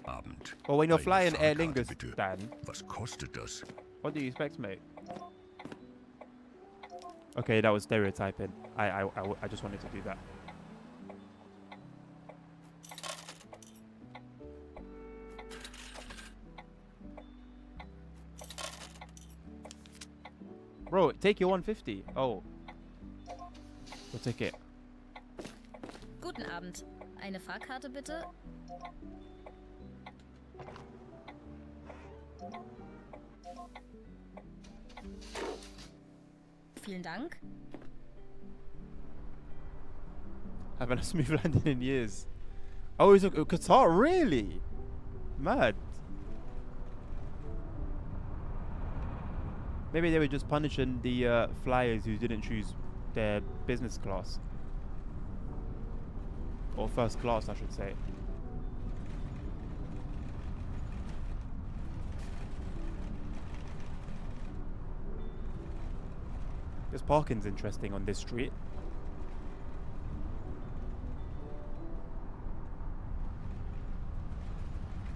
Abend. Well, when you're Eine flying Air Fahrkarte, Lingus, bitte. Dan, Was kostet das? what do you expect, mate? Okay, that was stereotyping. I just wanted to do that. Bro, take your 150. Oh. We'll take it. Guten Abend. Eine Fahrkarte bitte? Vielen Dank. Haven't a smooth landing in years. Oh, he's a Qatar, really? Mad. Maybe they were just punishing the flyers who didn't choose their business class. Or first class, I should say. This parking's interesting on this street.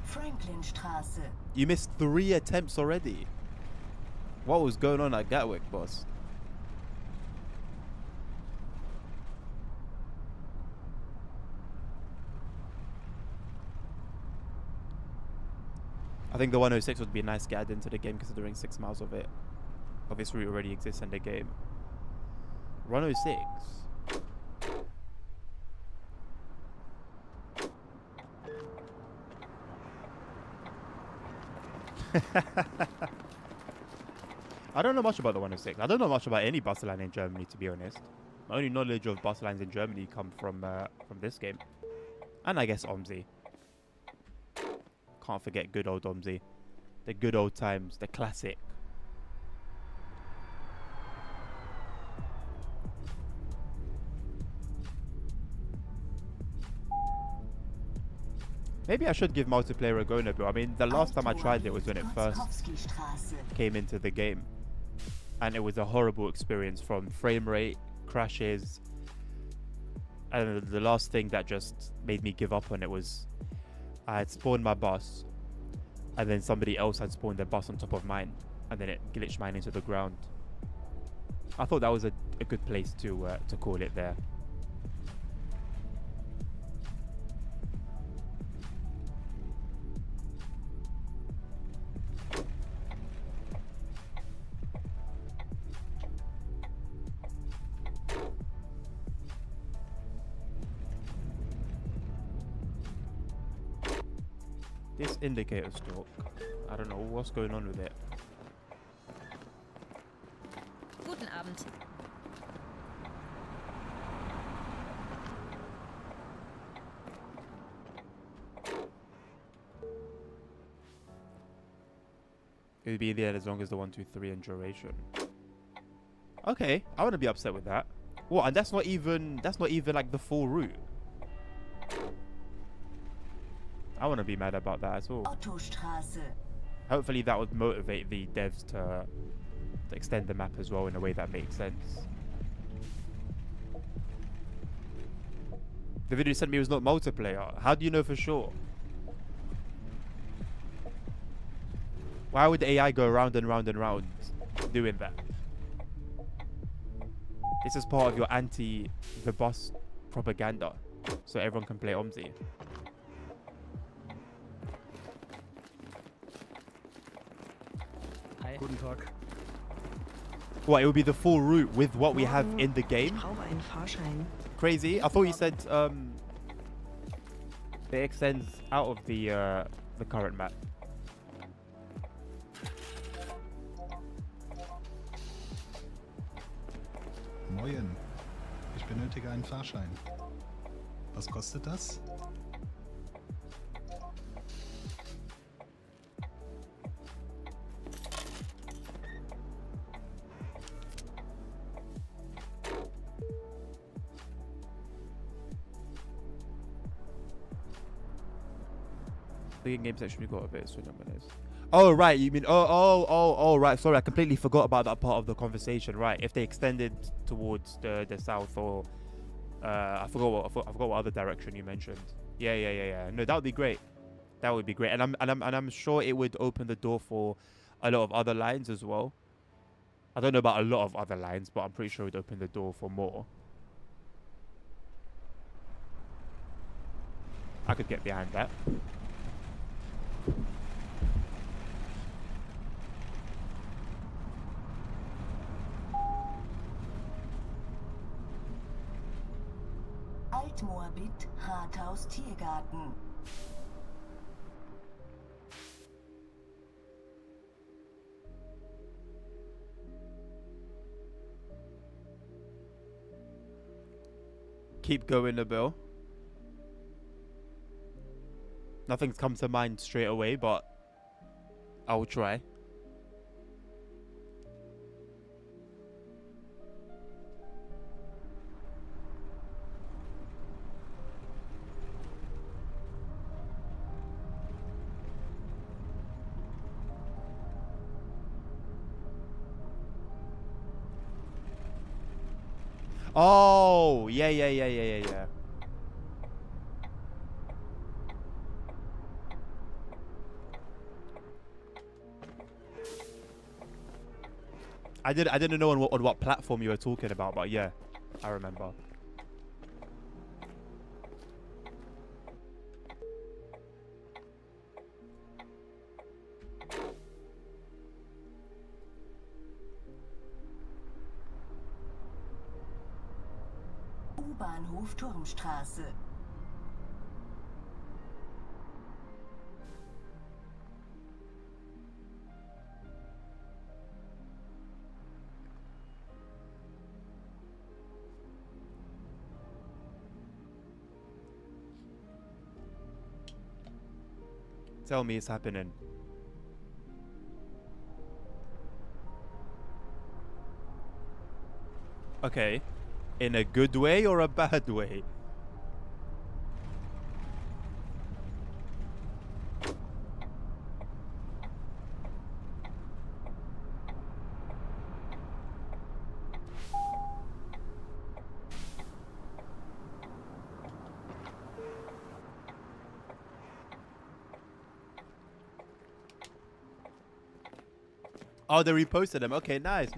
Franklinstraße. You missed 3 attempts already. What was going on at Gatwick, boss? I think the 106 would be a nice to add into the game considering 6 miles of it. This route already exists in the game. 106. I don't know much about the 106. I don't know much about any bus line in Germany, to be honest. My only knowledge of bus lines in Germany come from this game. And I guess OMSI. Can't forget good old OMSI. The good old times. The classic. Maybe I should give multiplayer a go now, but I mean, the last time I tried it was when it first came into the game. And it was a horrible experience from frame rate, crashes. And the last thing that just made me give up on it was I had spawned my bus and then somebody else had spawned their bus on top of mine and then it glitched mine into the ground. I thought that was a good place to call it there. This indicator stalk, I don't know what's going on with it. Guten Abend. It would be there as long as the 1, 2, 3 in duration. Okay, I wouldn't be upset with that. What? And that's not even like the full route. I wouldn't be mad about that at all. Ottostraße. Hopefully that would motivate the devs to extend the map as well in a way that makes sense. The video you sent me was not multiplayer. How do you know for sure? Why would the AI go round and round and round doing that? This is part of your anti-the boss propaganda, so everyone can play OMSI. Hi. Guten Tag. What, it would be the full route with what we have in the Ich game? brauche einen Fahrschein. Crazy. I thought you said it extends out of the current map. Moin. Ich benötige einen Fahrschein. Was kostet das? The in-game section we got a bit of swing minutes. Oh right, you mean right. Sorry, I completely forgot about that part of the conversation. Right, if they extended towards the south or I forgot what other direction you mentioned. Yeah. No, that would be great. That would be great, and I'm sure it would open the door for a lot of other lines as well. I don't know about a lot of other lines, but I'm pretty sure it would open the door for more. I could get behind that. Altmoabit, Rathaus Tiergarten. Keep going, Nabil. Nothing's come to mind straight away, but I will try. Oh, yeah. I didn't know on what platform you were talking about, but yeah, I remember. U-Bahnhof Turmstraße. Tell me it's happening. Okay. In a good way or a bad way? Oh, they reposted them. Okay, nice.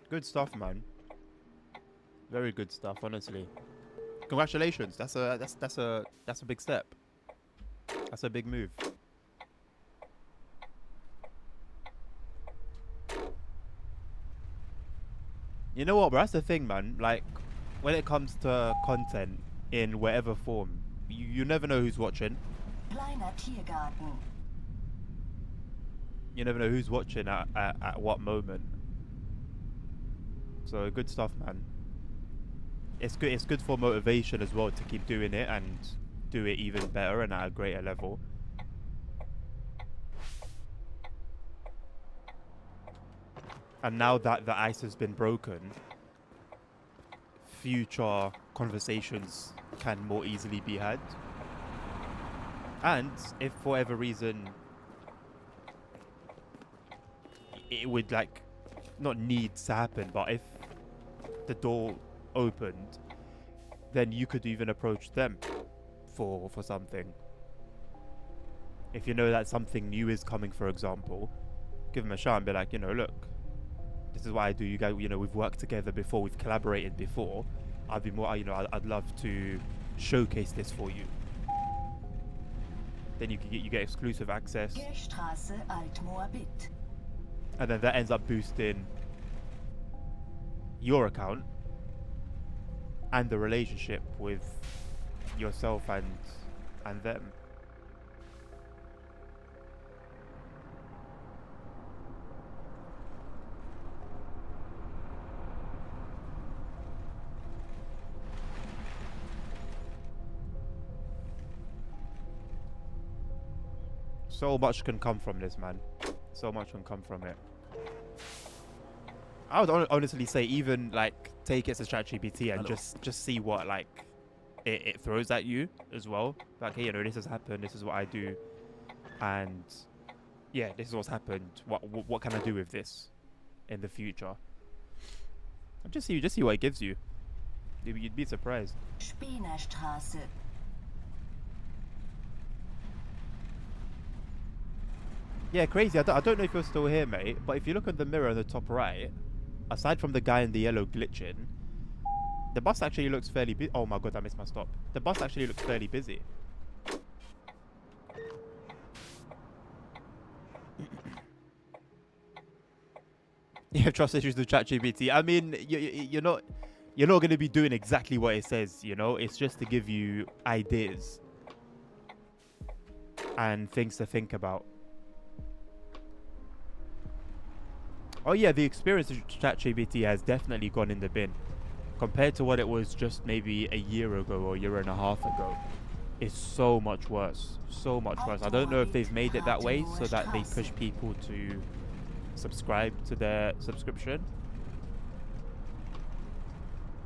Good stuff, man. Very good stuff, honestly. Congratulations. That's a big step. That's a big move. You know what, bro? That's the thing, man. Like, when it comes to content in whatever form, you never know who's watching. Kleiner Tiergarten. You never know who's watching at what moment. So good stuff, man. It's good for motivation as well to keep doing it and do it even better and at a greater level. And now that the ice has been broken, future conversations can more easily be had. And if for whatever reason it would like not need to happen, but if the door opened, then you could even approach them for something. If you know that something new is coming, for example, give them a shout and be like, you know, look, this is what I do. You guys, you know, we've worked together before, we've collaborated before. I'd be more, you know, I'd love to showcase this for you. Then you get exclusive access. Kirchstraße, Altmoabit. And then that ends up boosting your account and the relationship with yourself and them. So much can come from this, man. So much can come from it. I would honestly say even like take it to ChatGPT and just see what like it throws at you as well. Like, hey, you know, this has happened. This is what I do, and yeah, this is what's happened. What can I do with this in the future? And just see what it gives you. You'd be surprised. Spienerstraße. Yeah, crazy. I don't know if you're still here, mate, but if you look at the mirror in the top right, aside from the guy in the yellow glitching, the bus actually looks fairly busy. Oh my god, I missed my stop. The bus actually looks fairly busy. You have trust issues with ChatGPT. I mean, you're not going to be doing exactly what it says, you know? It's just to give you ideas and things to think about. Oh yeah, the experience of ChatGPT has definitely gone in the bin. Compared to what it was just maybe a year ago or a year and a half ago. It's so much worse. So much worse. I don't know if they've made it that way so that they push people to subscribe to their subscription.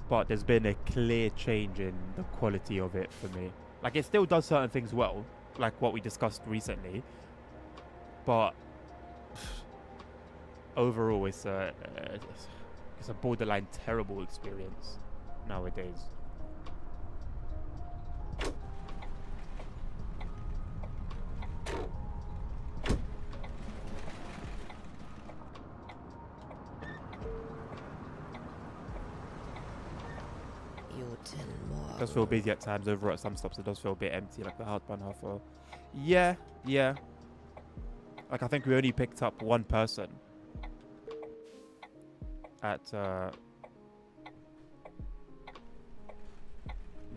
But there's been a clear change in the quality of it for me. Like, it still does certain things well, like what we discussed recently. But overall, it's a borderline terrible experience nowadays. It does feel busy at times. Over at some stops, it does feel a bit empty, like the Hauptbahnhof Half. Yeah. Like, I think we only picked up one person at the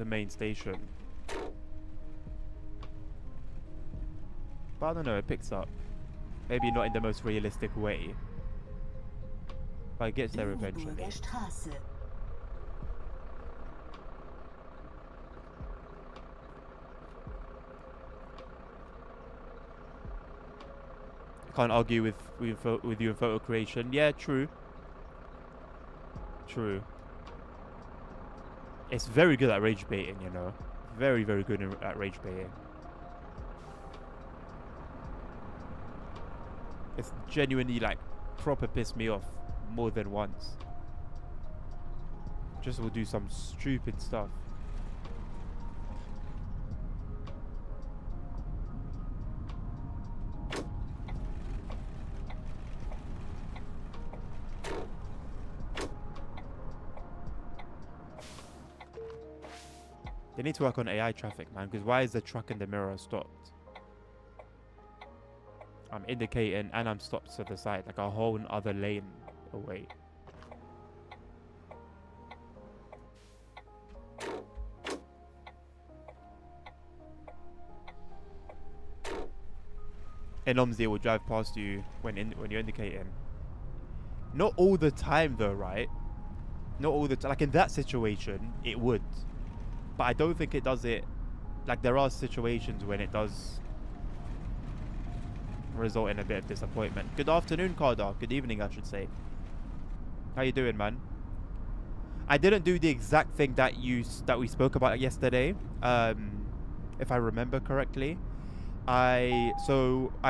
main station. But I don't know, it picks up. Maybe not in the most realistic way, but it gets there eventually. Can't argue with you in photo creation. Yeah, true. It's very good at rage baiting, you know. Very, very good at rage baiting. It's genuinely, like, proper pissed me off more than once. Just will do some stupid stuff. They need to work on AI traffic, man, because why is the truck in the mirror stopped? I'm indicating and I'm stopped to the side, like a whole other lane away. And Omzi will drive past you when you're indicating. Not all the time though, right? Not all the time. Like in that situation, it would. But I don't think it does it. Like, there are situations when it does result in a bit of disappointment. Good afternoon, Kardar. Good evening, I should say. How you doing, man? I didn't do the exact thing that we spoke about yesterday, if I remember correctly. I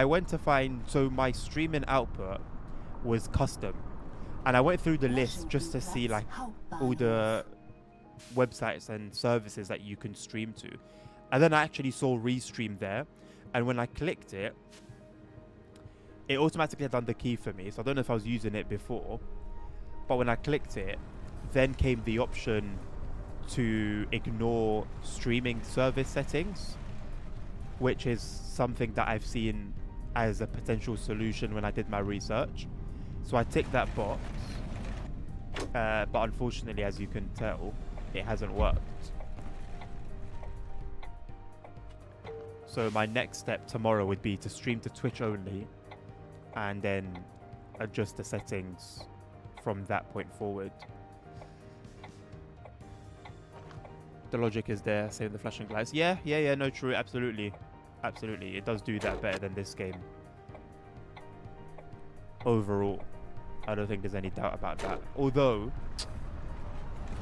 went to find, so my streaming output was custom, and I went through the list just to see like all the websites and services that you can stream to, and then I actually saw Restream there, and when I clicked it, it automatically had done the key for me. So I don't know if I was using it before, but when I clicked it, then came the option to ignore streaming service settings, which is something that I've seen as a potential solution when I did my research. So I ticked that box, but unfortunately, as you can tell, it hasn't worked. So my next step tomorrow would be to stream to Twitch only, and then adjust the settings from that point forward. The logic is there, save the flashing lights. Yeah, no, true, absolutely. It does do that better than this game. Overall, I don't think there's any doubt about that. Although,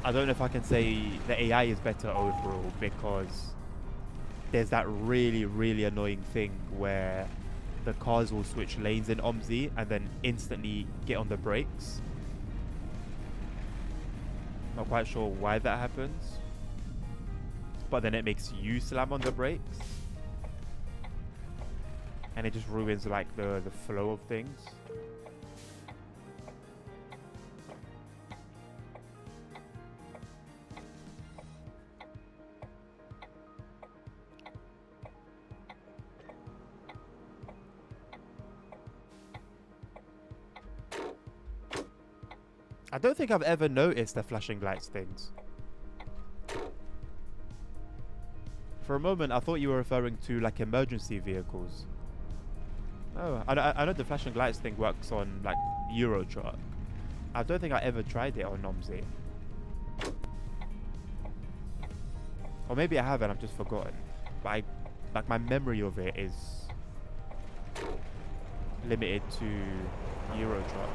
I don't know if I can say the AI is better overall, because there's that really, really annoying thing where the cars will switch lanes in OMSI and then instantly get on the brakes. Not quite sure why that happens, but then it makes you slam on the brakes, and it just ruins like the flow of things. I don't think I've ever noticed the flashing lights things. For a moment, I thought you were referring to like emergency vehicles. Oh, I know the flashing lights thing works on like Euro Truck. I don't think I ever tried it on OMSI. Or maybe I haven't, I've just forgotten. But like my memory of it is limited to Euro Truck.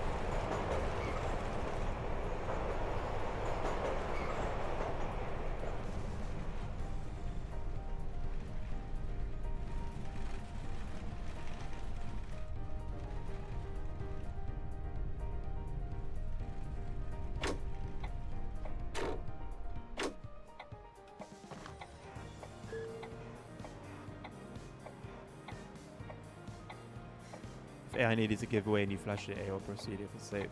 I needed to give away a new flash at or proceed if it's safe.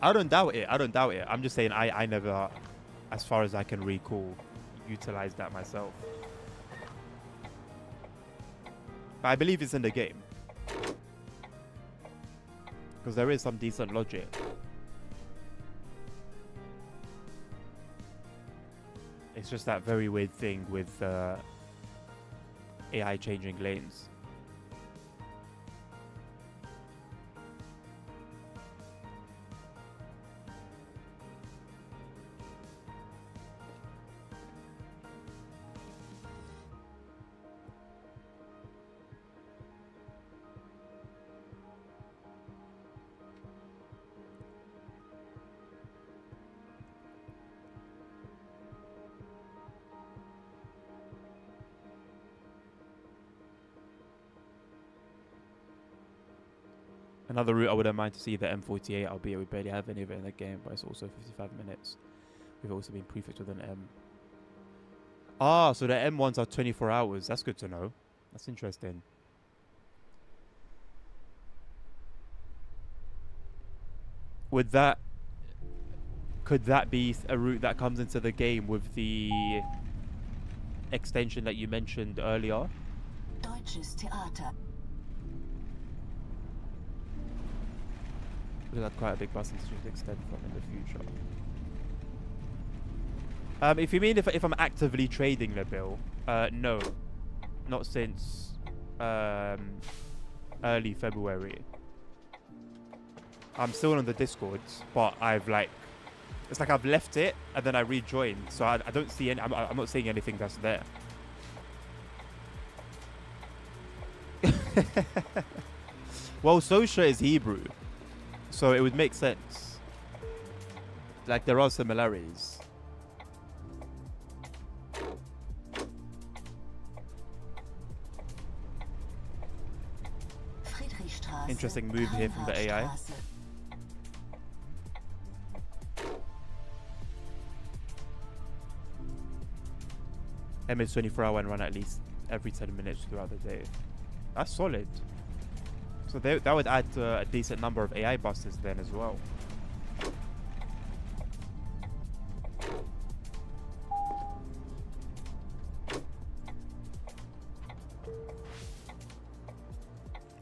I don't doubt it. I don't doubt it. I'm just saying I never, as far as I can recall, utilized that myself. But I believe it's in the game, because there is some decent logic. It's just that very weird thing with AI changing lanes. Another route I wouldn't mind to see the M48, albeit we barely have any of it in the game, but it's also 55 minutes. We've also been prefixed with an M. Ah, so the M ones are 24 hours. That's good to know. That's interesting. Would that... Could that be a route that comes into the game with the extension that you mentioned earlier? Deutsches Theater. Because that's quite a big bus to extend from in the future. If you mean if I'm actively trading the bill, no. Not since early February. I'm still on the Discords, but I've like... It's like I've left it and then I rejoined, so I don't see any... I'm not seeing anything that's there. Well, Sosha is Hebrew, so it would make sense. Like, there are similarities. Interesting move here from the AI. M is 24 hour and run at least every 10 minutes throughout the day. That's solid. So that would add a decent number of AI buses then as well.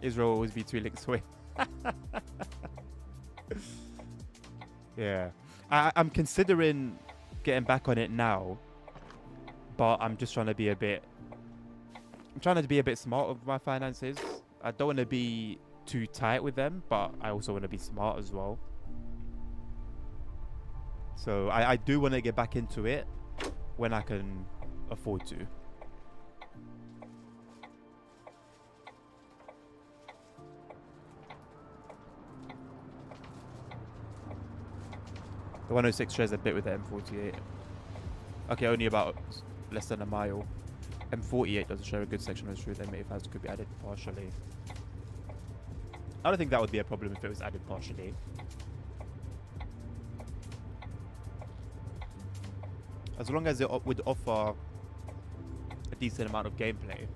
Israel will always be 2 links away. Yeah. I'm considering getting back on it now, but I'm just trying to be a bit... I'm trying to be a bit smart with my finances. I don't want to be too tight with them, but I also want to be smart as well. So I do want to get back into it when I can afford to. The 106 shares a bit with the M48. Okay, only about less than a mile. M48 doesn't share a good section of the street. M85 could be added partially. I don't think that would be a problem if it was added partially. As long as it would offer a decent amount of gameplay.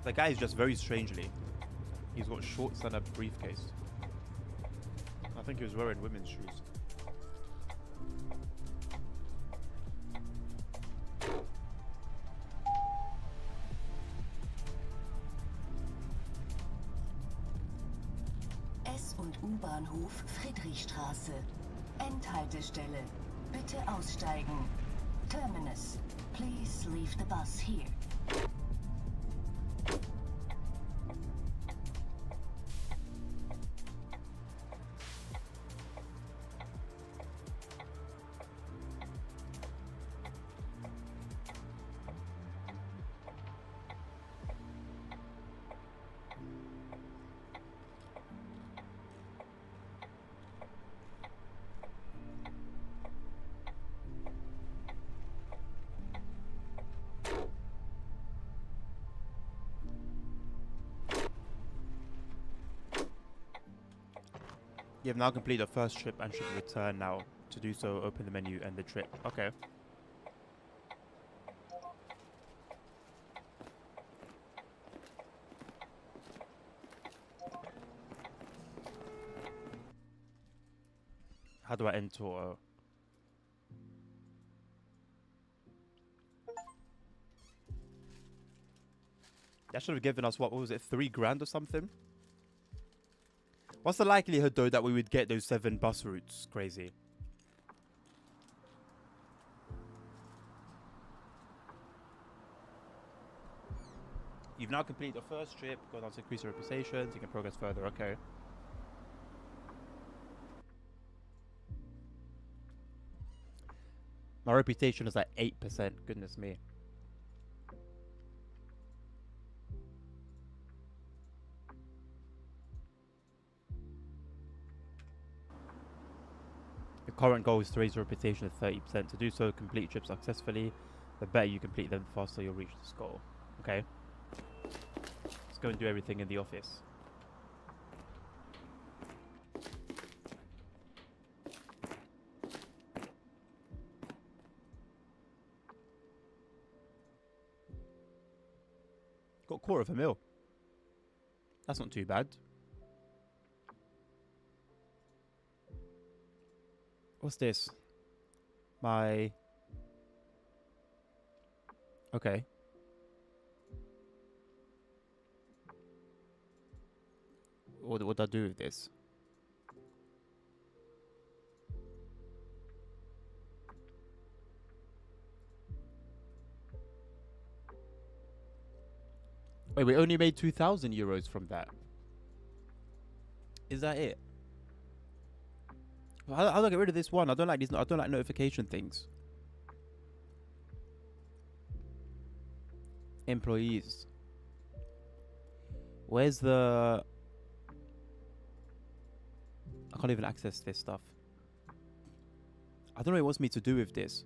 The guy is just very strangely. He's got shorts and a briefcase. I think he was wearing women's shoes. S- und U-Bahnhof Friedrichstraße. Endhaltestelle. Bitte aussteigen. Terminus. Please leave the bus here. You have now completed the first trip and should return now. To do so, open the menu and the trip. Okay. How do I end tour? That should have given us, what was it, 3 grand or something? What's the likelihood, though, that we would get those 7 bus routes? Crazy. You've now completed the first trip. Gone on to increase your reputation. You can progress further. Okay. My reputation is at 8%. Goodness me. Your current goal is to raise your reputation to 30%. To do so, complete trips successfully. The better you complete them, the faster you'll reach this goal. Okay. Let's go and do everything in the office. Got a quarter of a mil. That's not too bad. What's this? My... Okay. What would I do with this? Wait, we only made 2,000 euros from that. Is that it? How do I get rid of this one? I don't like these. I don't like notification things. Employees. Where's the... I can't even access this stuff. I don't know what it wants me to do with this.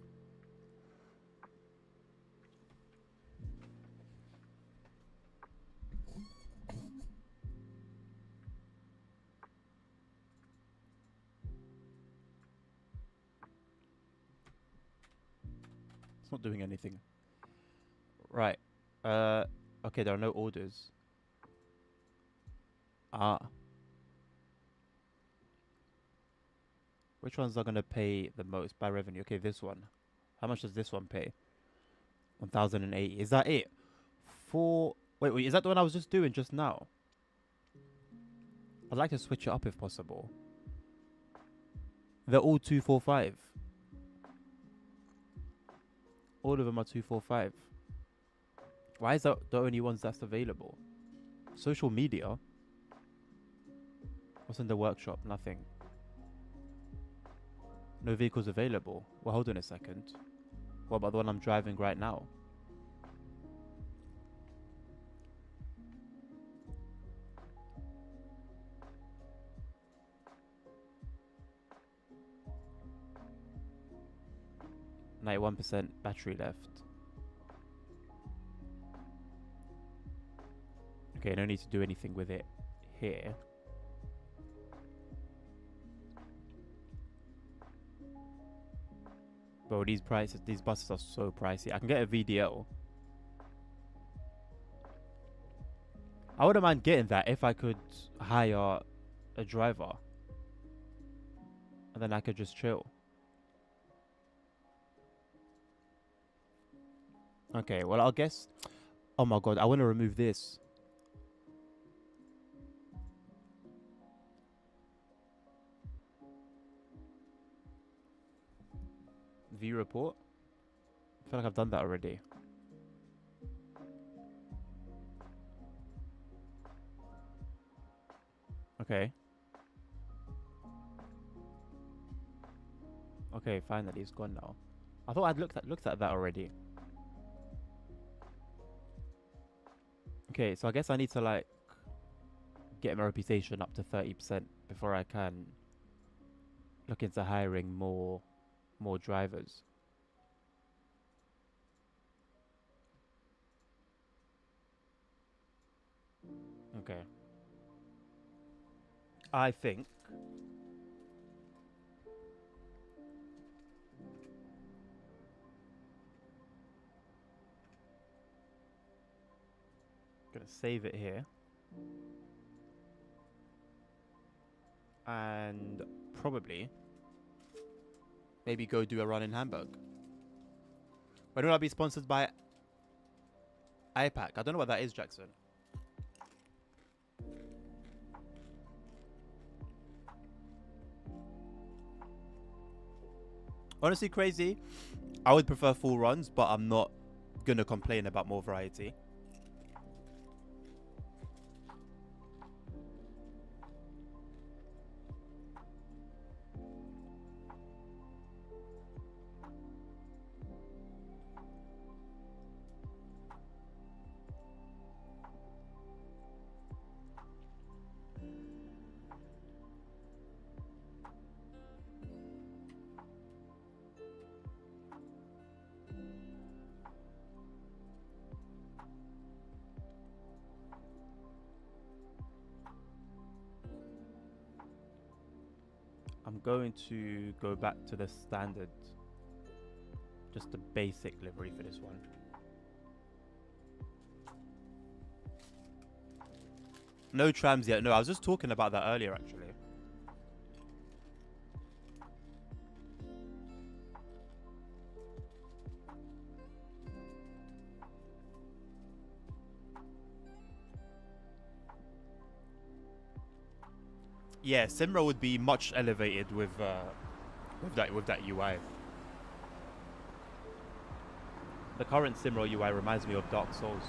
It's not doing anything. Right. Okay, there are no orders. Ah. Which ones are going to pay the most by revenue? Okay, this one. How much does this one pay? 1,080. Is that it? Wait, is that the one I was just doing just now? I'd like to switch it up if possible. They're all 245. All of them are 245. Why is that the only ones that's available? Social media? What's in the workshop? Nothing. No vehicles available. Well, hold on a second. What about the one I'm driving right now? %91 battery left. Okay, no need to do anything with it here. Bro, these buses are so pricey. I can get a VDL. I wouldn't mind getting that if I could hire a driver. And then I could just chill. Okay, well, I'll guess... Oh my god, I want to remove this. View report? I feel like I've done that already. Okay. Okay, finally, it's gone now. I thought I'd looked at that already. Okay, so I guess I need to like get my reputation up to 30% before I can look into hiring more drivers. Okay. I think gonna save it here and probably maybe go do a run in Hamburg. When will I be sponsored by IPAC? I don't know what that is, Jackson. Honestly, crazy. I would prefer full runs, but I'm not gonna complain about more variety. I'm going to go back to the standard, just the basic livery for this one. No trams yet. No, I was just talking about that earlier, actually. Yeah, Simra would be much elevated with that UI. The current Simra UI reminds me of Dark Souls.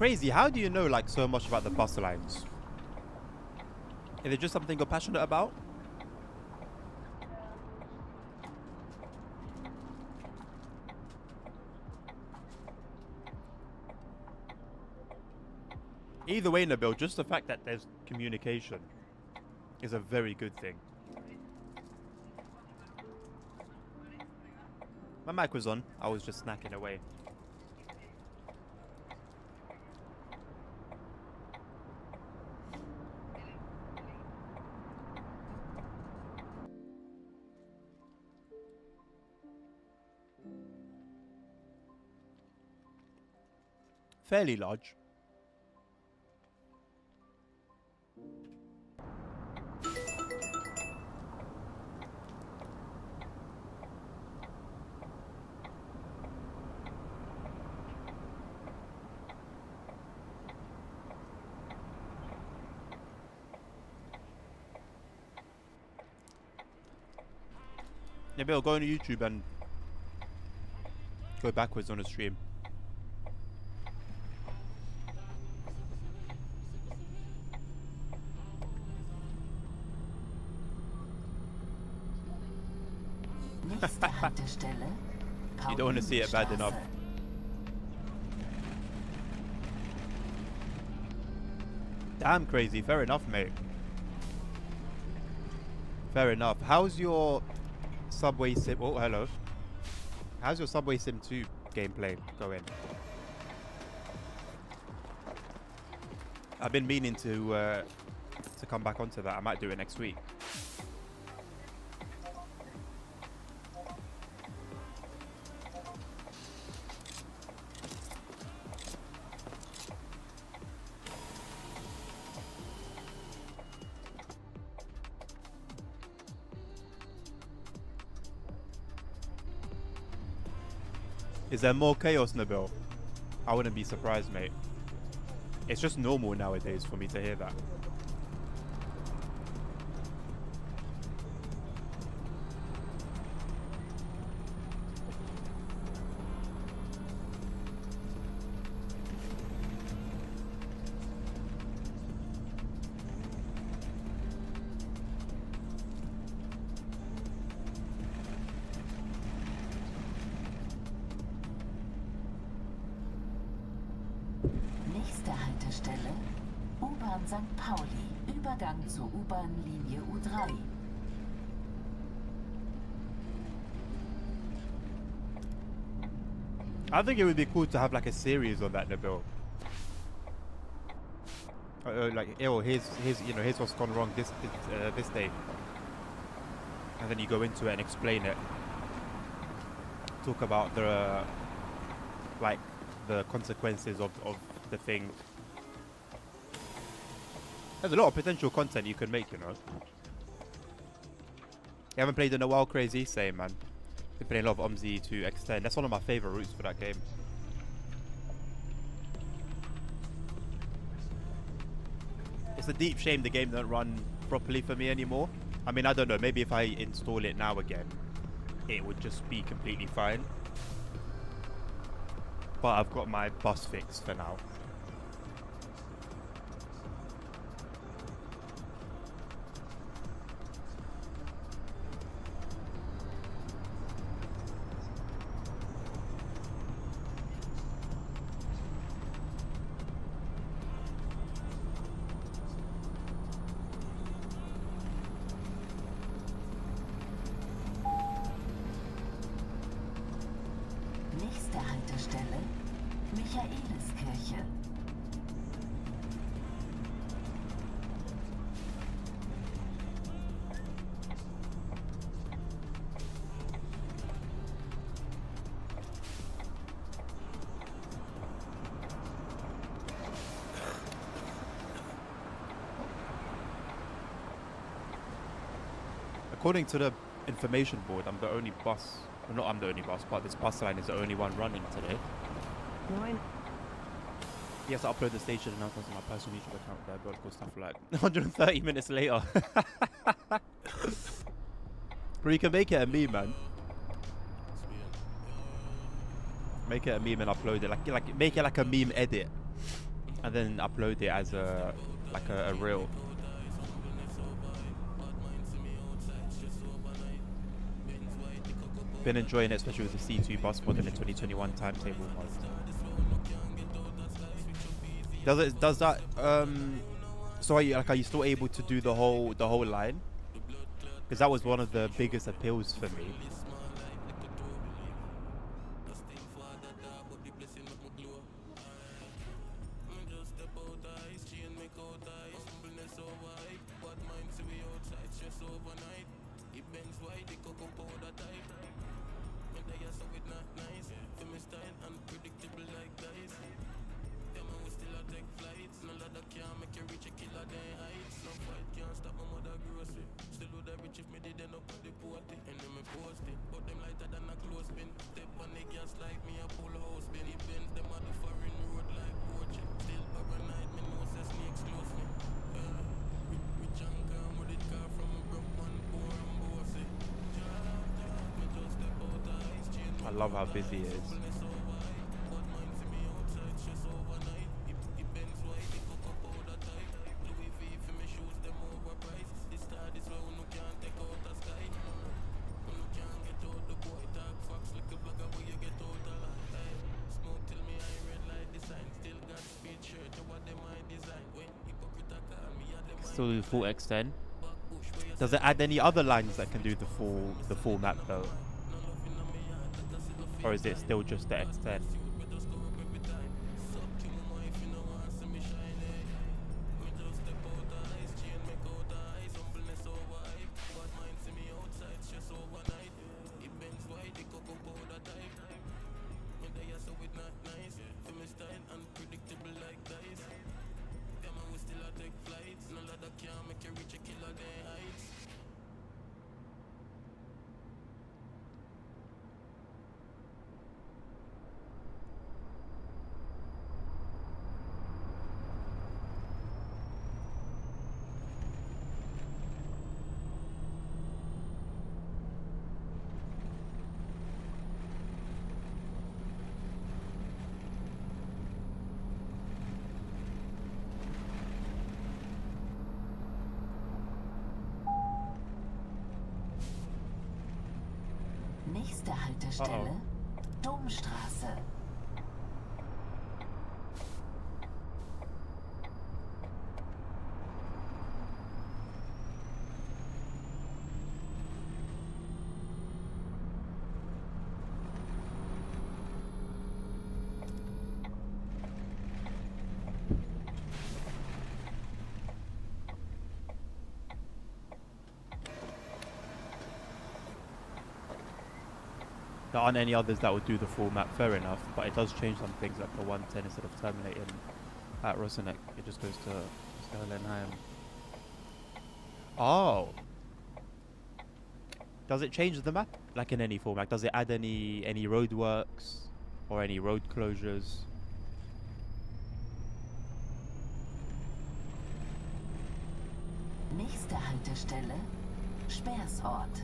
Crazy, how do you know like so much about the bus lines? Is it just something you're passionate about? Either way, Nabil, just the fact that there's communication is a very good thing. My mic was on. I was just snacking away. Fairly large. Yeah, Bill, go on YouTube and go backwards on the stream. Nächste Haltestelle. You don't want to see it bad enough. Damn crazy. Fair enough, mate. Fair enough. How's your Subway Sim? Oh, hello. How's your Subway Sim 2 gameplay going? I've been meaning to come back onto that. I might do it next week. Is there more chaos, Nabil? I wouldn't be surprised, mate. It's just normal nowadays for me to hear that. Nächste Haltestelle, U-Bahn St. Pauli, Übergang zur U-Bahn-Linie U3. I think it would be cool to have like a series on that, Nabil. Like, oh, here's what's gone wrong this day, and then you go into it and explain it. Talk about the like the consequences of the thing. There's a lot of potential content you can make, you know. You haven't played in a while, Crazy? Same, man. Been playing a lot of OMSI to extend. That's one of my favorite routes for that game. It's a deep shame the game don't run properly for me anymore. I mean, I don't know. Maybe if I install it now again, it would just be completely fine. But I've got my bus fixed for now. Nächste Haltestelle, Michaeliskirche. According to the information board, I'm the only bus. Well, not I'm the only bus, but this bus line is the only one running today. Moin. Yes, I upload the station announcements on my personal YouTube account there, but of course stuff like 130 minutes later. Bro, you can make it a meme, man. Make it a meme and upload it. Like make it like a meme edit. and then upload it as a reel. Been enjoying it, especially with the C2 bus mod in the 2021 timetable mod. Does that so are you still able to do the whole line? Because that was one of the biggest appeals for me. I love how busy it is. Still do the full extend. Does it add any other lines that can do the full map though? Or is it still just the extend? Nächste Haltestelle, Domstraße. There aren't any others that would do the full map, fair enough, but it does change some things, like the 110 instead of terminating at Roseneck, it just goes to Sterlenheim. Oh! Does it change the map, like in any format? Does it add any roadworks or any road closures? Nächste Haltestelle, Speersort.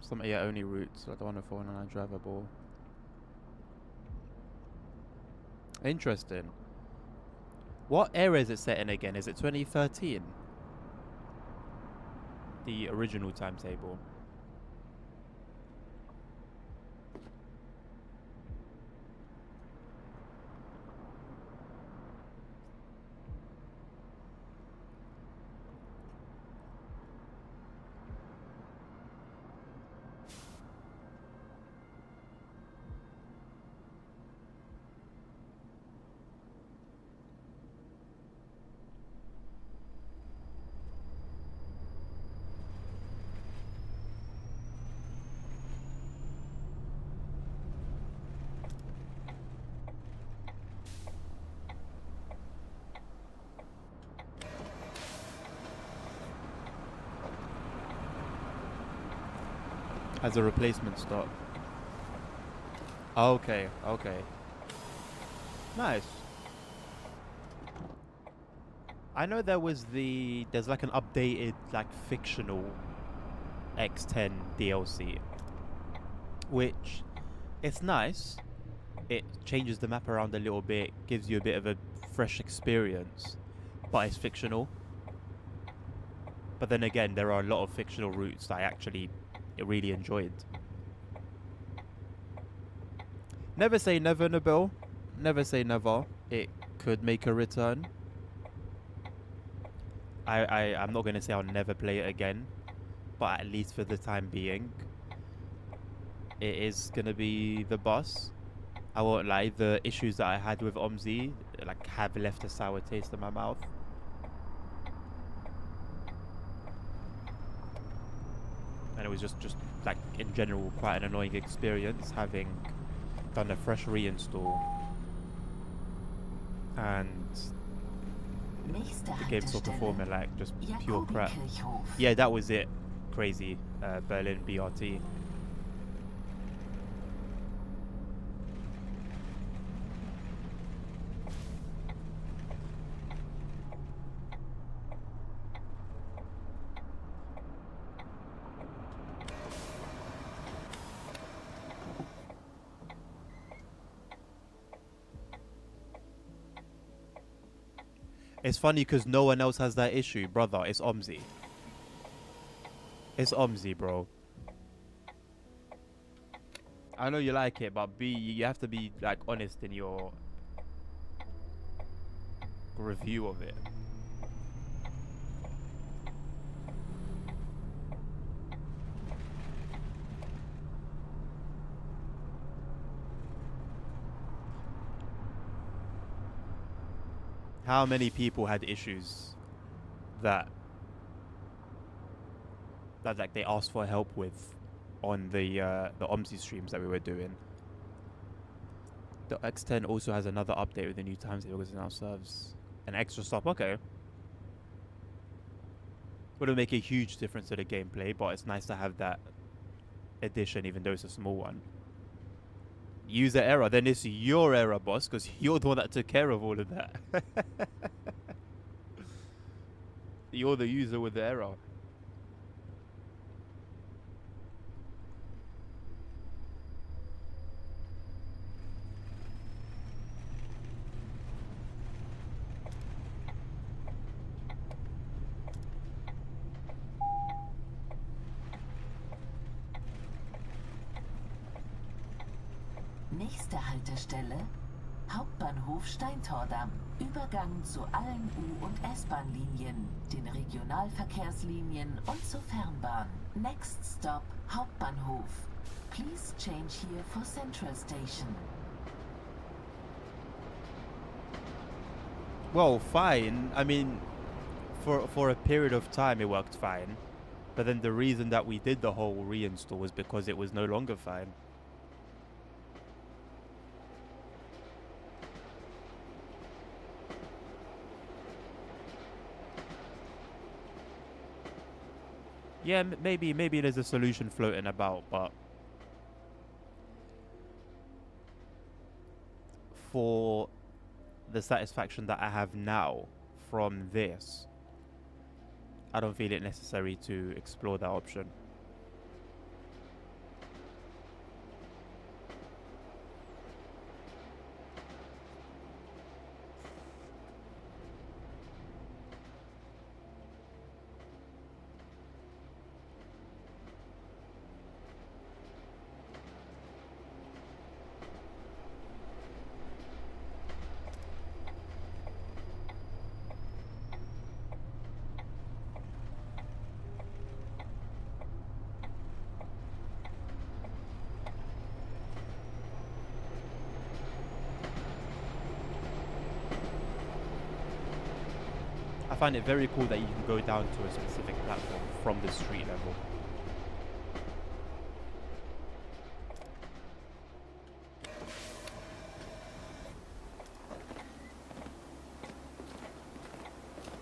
Some only routes, like the 104 drivable. Interesting. What era is it set in again? Is it 2013? The original timetable. As a replacement stop. Okay, okay. Nice. I know there's like an updated like fictional X10 DLC, which it's nice. It changes the map around a little bit, gives you a bit of a fresh experience, but it's fictional. But then again, there are a lot of fictional routes that I actually really enjoyed. Never say never, Nabil. Never say never. It could make a return. I'm not going to say I'll never play it again, but at least for the time being, it is going to be the boss. I won't lie, the issues that I had with OMSI like have left a sour taste in my mouth. And it was just like in general quite an annoying experience having done a fresh reinstall and the game still performing like just pure crap. Yeah, that was it. Crazy. Berlin BRT. It's funny because no one else has that issue, brother. It's OMSI. It's OMSI, bro. I know you like it, but you have to be like honest in your review of it. How many people had issues that like they asked for help with on the OMSI streams that we were doing? The X10 also has another update with the new timetable because it now serves an extra stop. Okay. Wouldn't make a huge difference to the gameplay, but it's nice to have that addition even though it's a small one. User error, then it's your error, boss, because you're the one that took care of all of that. You're the user with the error. Nächste Haltestelle, Hauptbahnhof Steintordamm. Übergang zu allen U- und S-Bahn-Linien, den Regionalverkehrslinien und zur Fernbahn. Next stop, Hauptbahnhof. Please change here for Central Station. Well, fine. I mean, for a period of time it worked fine. But then the reason that we did the whole reinstall was because it was no longer fine. Yeah, maybe there's a solution floating about, but for the satisfaction that I have now from this, I don't feel it necessary to explore that option. I find it very cool that you can go down to a specific platform from the street level.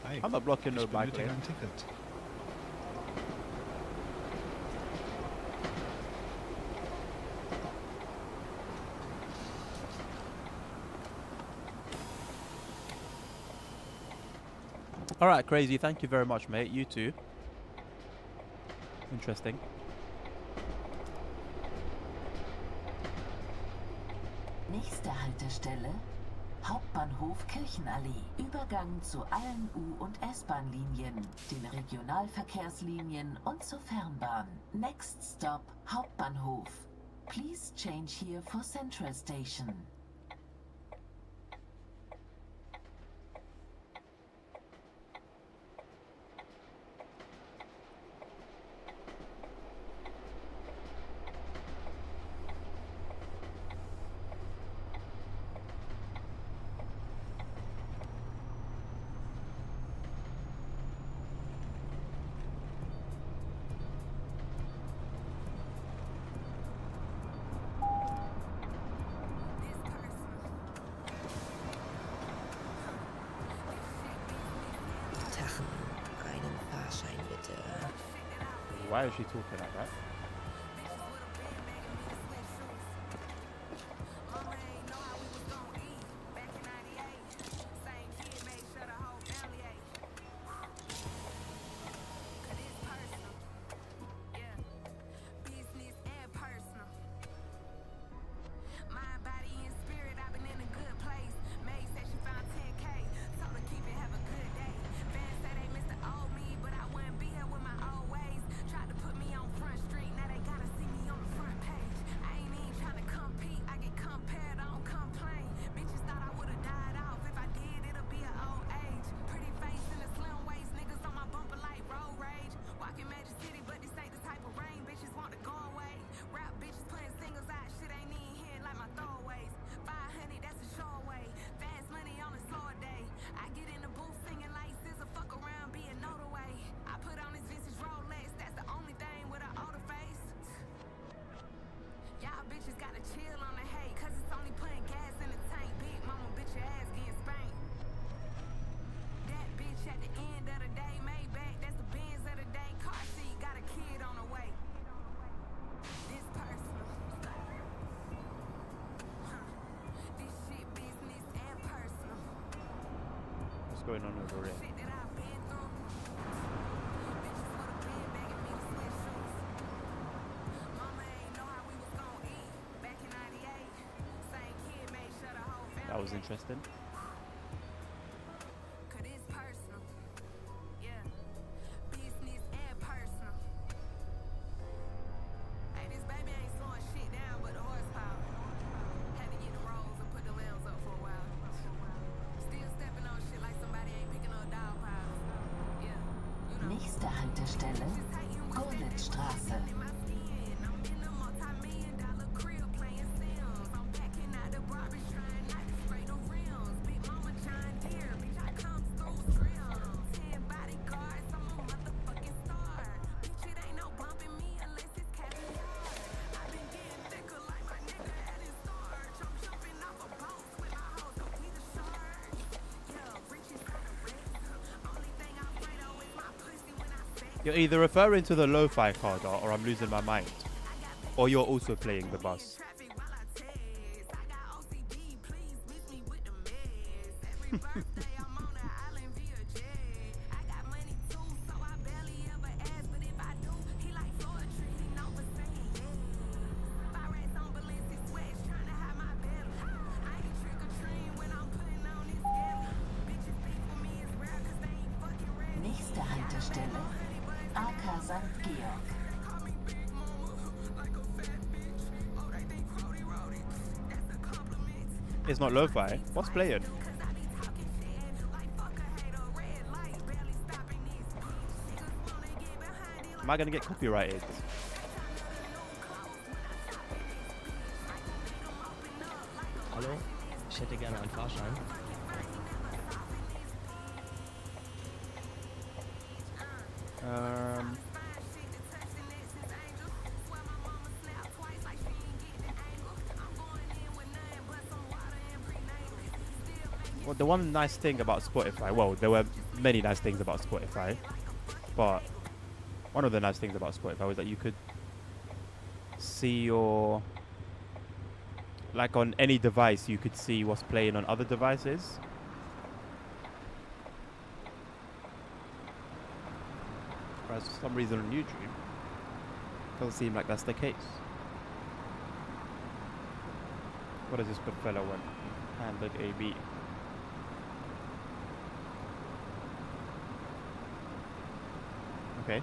Hi. I'm not blocking no Ich bike benötige lane. ein Ticket. All right, crazy. Thank you very much, mate. You too. Interesting. Nächste Haltestelle, Hauptbahnhof Kirchenallee. Übergang zu allen U- und S-Bahn-Linien, den Regionalverkehrslinien und zur Fernbahn. Next stop, Hauptbahnhof. Please change here for Central Station. Tachen, einen Fahrschein bitte. Why is she talking like that? What's going on over here? That was interesting. Nächste Haltestelle, Gorlitzstraße. You're either referring to the lo-fi card or I'm losing my mind. Or you're also playing the bus. Nächste Haltestelle, AK St. Georg. It's not lo-fi. What's playing? Am I gonna get copyrighted? Hallo, ich hätte gerne einen Fahrschein. Well, the one nice thing about Spotify, well, there were many nice things about Spotify, but one of the nice things about Spotify was that you could see your, like on any device, you could see what's playing on other devices. Whereas for some reason on YouTube, doesn't seem like that's the case. What does this good fella want? Hamburg AB. Okay.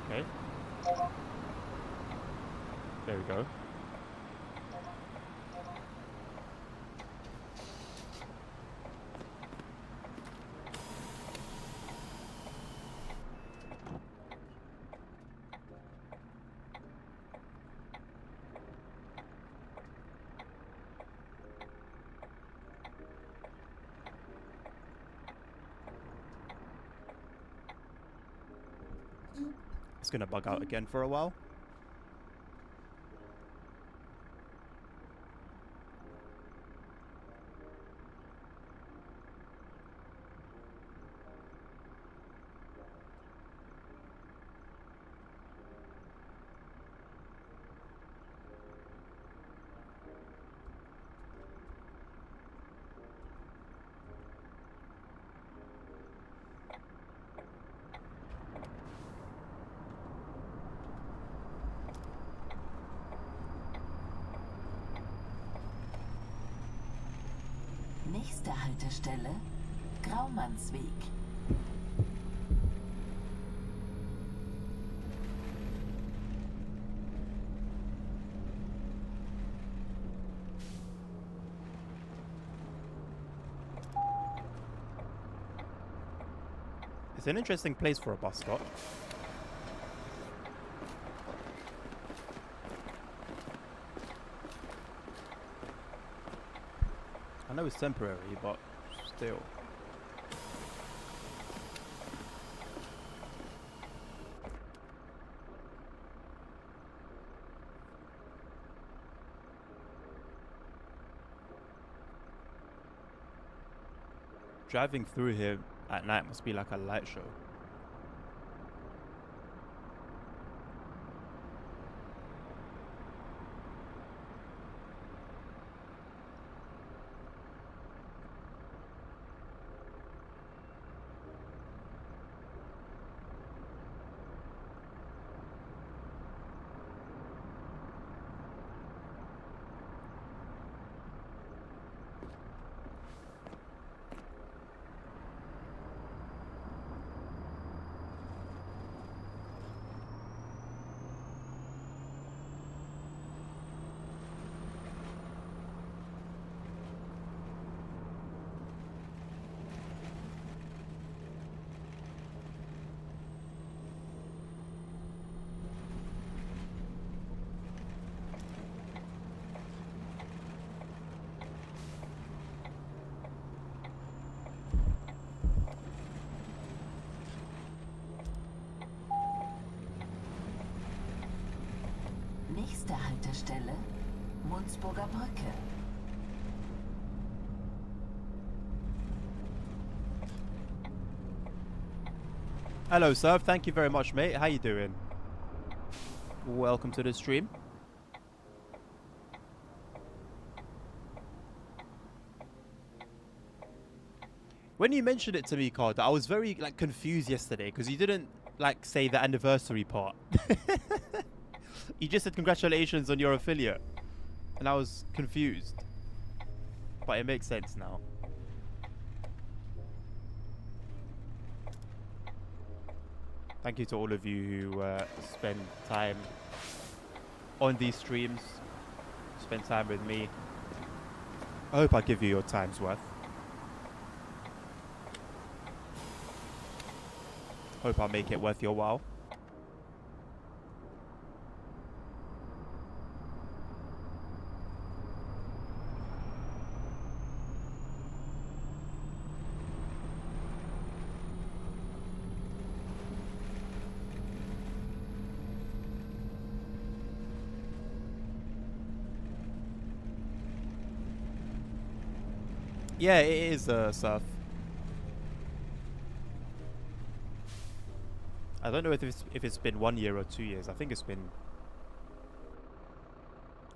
Okay. There we go. It's gonna bug out again for a while. Nächste Haltestelle, Graumannsweg. It's an interesting place for a bus stop. I know it's temporary, but still. Driving through here at night must be like a light show. Nächste Haltestelle, Mundsburger Brücke. Hello, sir. Thank you very much, mate. How you doing? Welcome to the stream. When you mentioned it to me, Card, I was very confused yesterday because you didn't say the anniversary part. You just said congratulations on your affiliate, and I was confused. But it makes sense now. Thank you to all of you who spend time on these streams, spend time with me. I hope I give you your time's worth. Hope I make it worth your while. Yeah, it is surf. I don't know if it's been 1 year or 2 years. I think it's been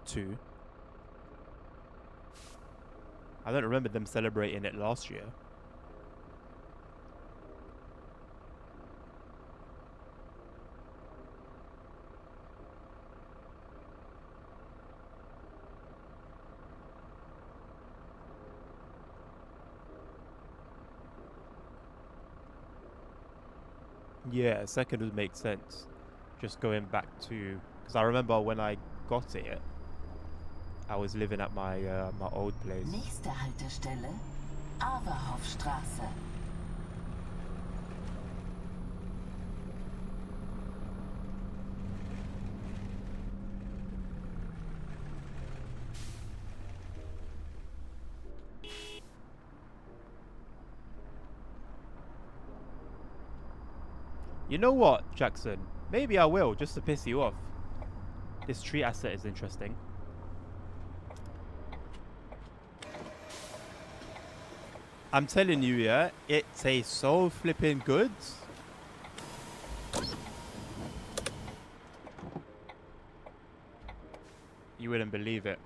2. I don't remember them celebrating it last year. Yeah, second would make sense. Just going back to, because I remember when I got it, I was living at my my old place. Nächste Haltestelle, Averhoffstraße. You know what, Jackson? Maybe I will, just to piss you off. This tree asset is interesting. I'm telling you, yeah, it tastes so flipping good. You wouldn't believe it.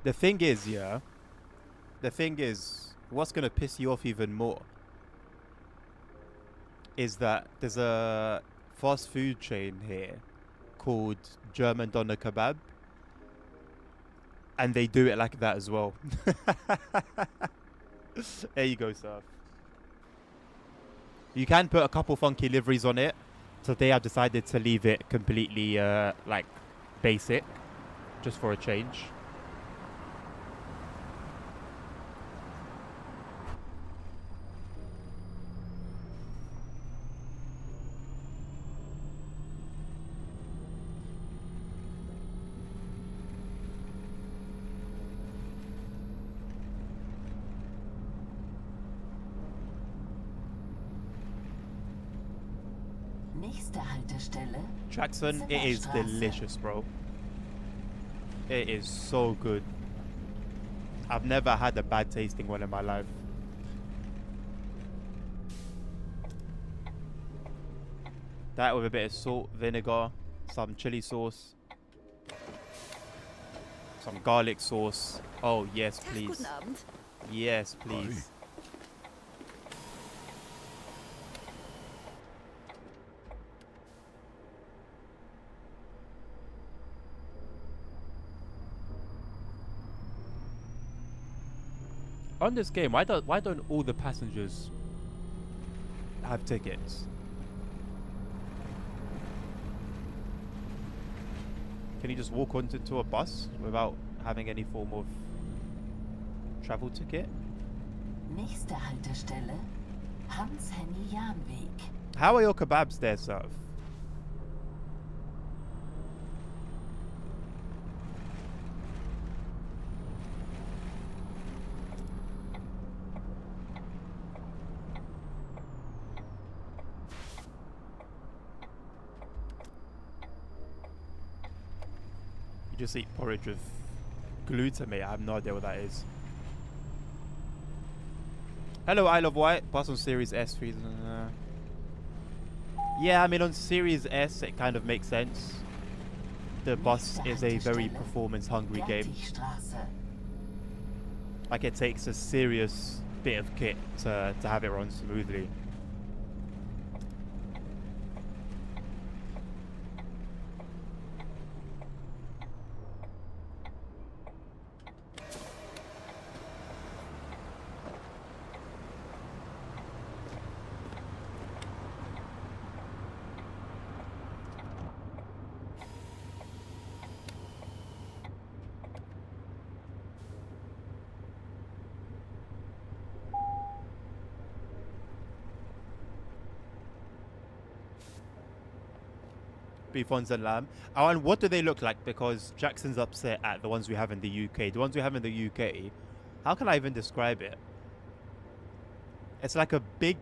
The thing is, yeah, the thing is, what's going to piss you off even more is that there's a fast food chain here called German Doner Kebab, and they do it like that as well. There you go, sir. You can put a couple funky liveries on it. Today I've decided to leave it completely like basic, just for a change. Nächste Haltestelle, Jackson, it is Zimmerstraße. delicious, bro. It is so good. I've never had a bad tasting one in my life. That with a bit of salt, vinegar, some chili sauce, some garlic sauce. Oh, yes, Tag, please. guten Abend. Yes, please. On this game, why don't all the passengers have tickets? Can you just walk onto a bus without having any form of travel ticket? Nächste Haltestelle, Hans-Henny-Jahn-Weg. How are your kebabs there, sir? You just eat porridge with glutamate. I have no idea what that is. Hello, Isle of Wight. Bus on Series S. Yeah, I mean, on Series S, it kind of makes sense. The bus is a very performance-hungry game. Gertigstraße. Like, it takes a serious bit of kit to have it run smoothly. Beef ones and lamb. Oh, and what do they look like? Because Jackson's upset at the ones we have in the UK. The ones we have in the UK, how can I even describe it? It's like a big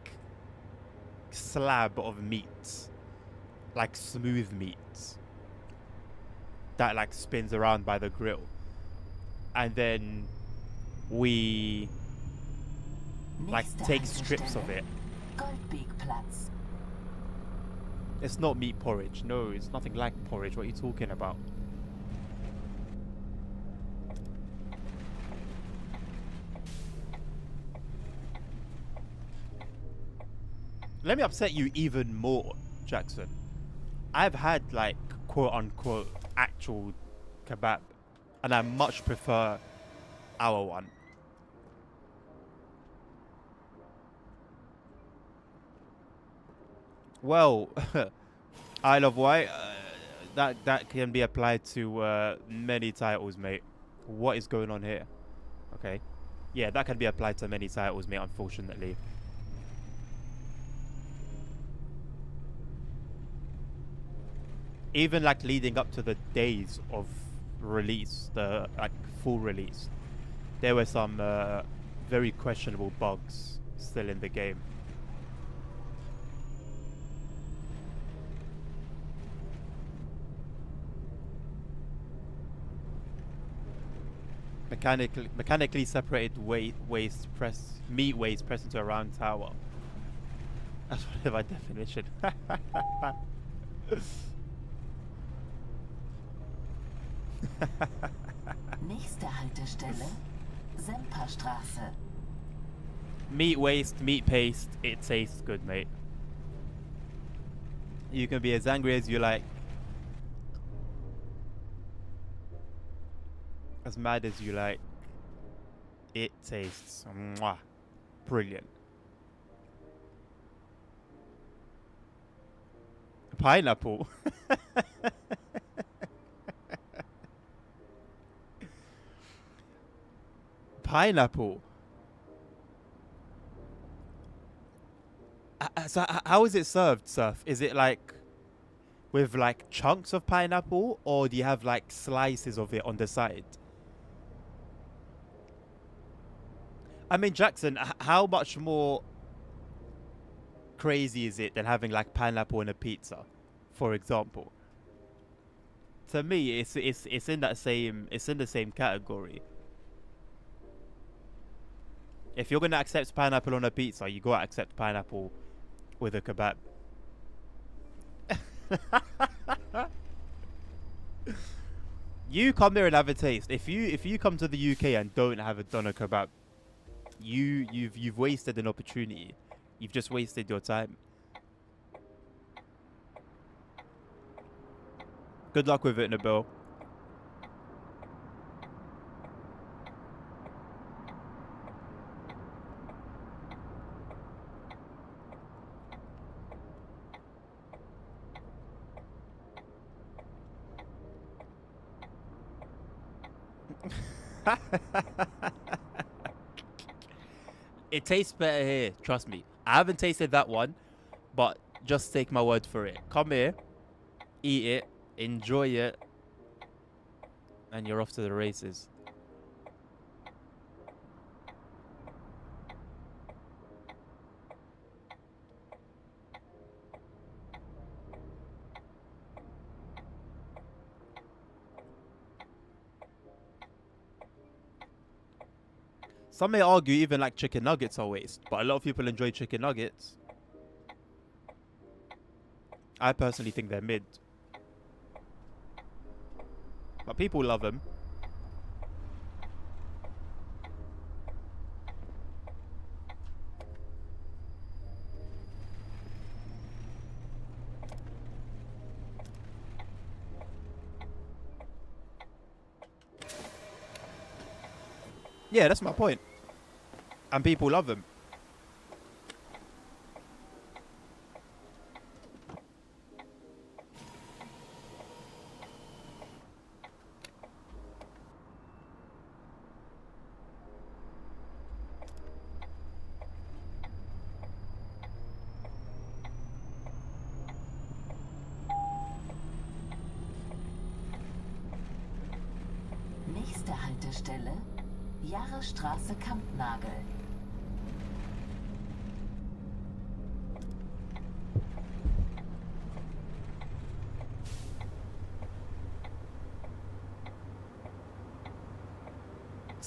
slab of meat, like smooth meat, that like spins around by the grill, and then we like take strips of it. Goldbeekplatz. It's not meat porridge. No, it's nothing like porridge. What are you talking about? Let me upset you even more, Jackson. I've had like quote unquote actual kebab, and I much prefer our one. Well, Isle of Wight, that can be applied to many titles, mate. What is going on here? Okay. Yeah, that can be applied to many titles, mate, unfortunately. Even like leading up to the days of release, the like full release, there were some very questionable bugs still in the game. Mechanically separated meat waste pressed into a round tower. That's my definition. Nächste Haltestelle, Semperstraße. Meat waste, meat paste, it tastes good, mate. You can be as angry as you like, as mad as you like. It tastes mwah, brilliant. Pineapple. Pineapple. So how is it served, Surf? Is it like with like chunks of pineapple, or do you have like slices of it on the side? I mean, Jackson, how much more crazy is it than having like pineapple in a pizza, for example? To me, it's in that same, it's in the same category. If you're gonna accept pineapple on a pizza, you gotta accept pineapple with a kebab. You come here and have a taste. If you come to the UK and don't have a doner kebab, you've wasted an opportunity. You've just wasted your time. Good luck with it, Nabil. It tastes better here, trust me. I haven't tasted that one, but just take my word for it. Come here, eat it, enjoy it, and you're off to the races. Some may argue even like chicken nuggets are waste, but a lot of people enjoy chicken nuggets. I personally think they're mid, but people love them. Yeah, that's my point. And people love them. Nächste Haltestelle, Jahresstraße Kampnagel.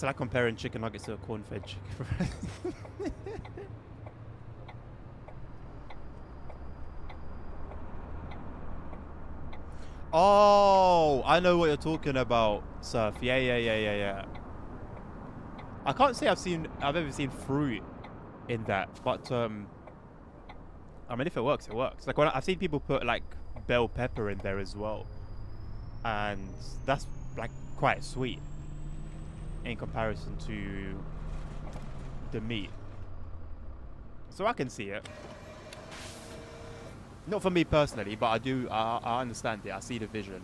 It's like comparing chicken nuggets to a corn-fed chicken. Oh, I know what you're talking about, Surf. Yeah. I can't say I've ever seen fruit in that, but I mean, if it works, it works. Like I've seen people put like bell pepper in there as well, and that's like quite sweet in comparison to the meat. So I can see it. Not for me personally, but I understand it. I see the vision.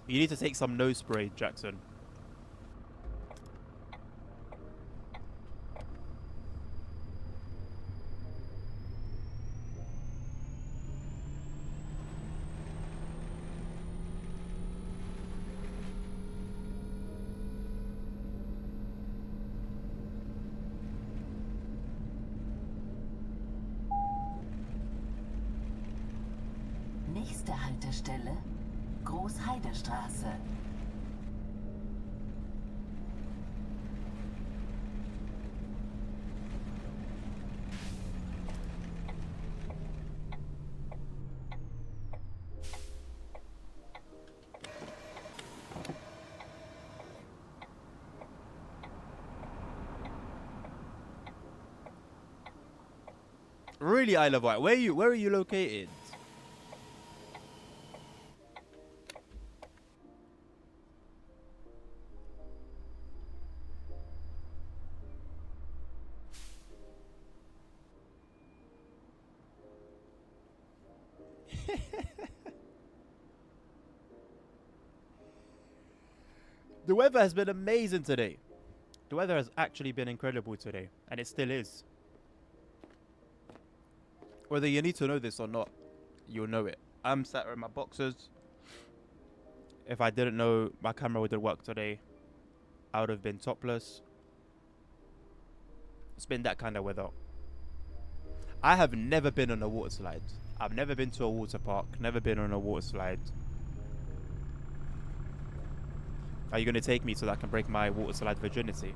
You need to take some nose spray, Jackson. Nächste Haltestelle, Großheidestraße. Really, Isle of Wight. Where are you located? The weather has been amazing today. The weather has actually been incredible today, and it still is. Whether you need to know this or not, you'll know it. I'm sat in my boxers. If I didn't know my camera wouldn't work today, I would have been topless. It's been that kind of weather. I have never been on a water slide. I've never been to a water park, never been on a water slide. Are you going to take me so that I can break my water slide virginity?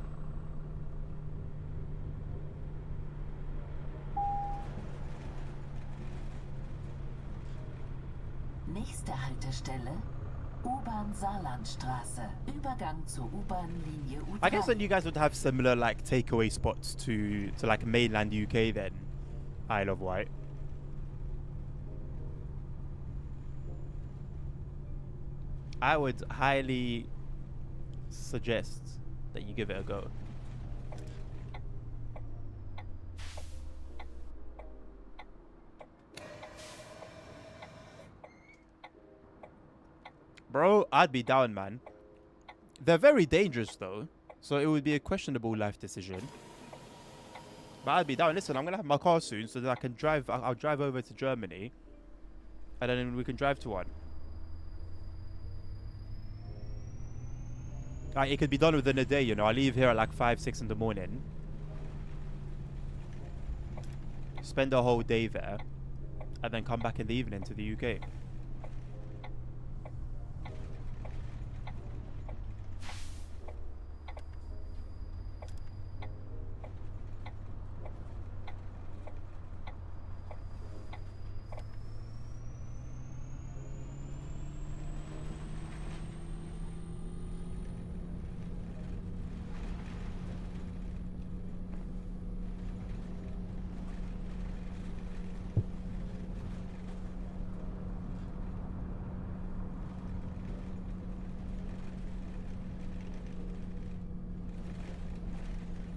Nächste Haltestelle, U-Bahn Saarlandstraße. Übergang zur U-Bahn-Linie U3. I guess then you guys would have similar like takeaway spots to like mainland UK then, Isle of Wight. I would highly suggest that you give it a go. Bro, I'd be down, man. They're very dangerous though, so it would be a questionable life decision. But I'd be down. Listen, I'm gonna have my car soon so that I can drive. I'll drive over to Germany, and then we can drive to one. Like, it could be done within a day, you know. I leave here at like 5, 6 in the morning. Spend a whole day there, and then come back in the evening to the UK.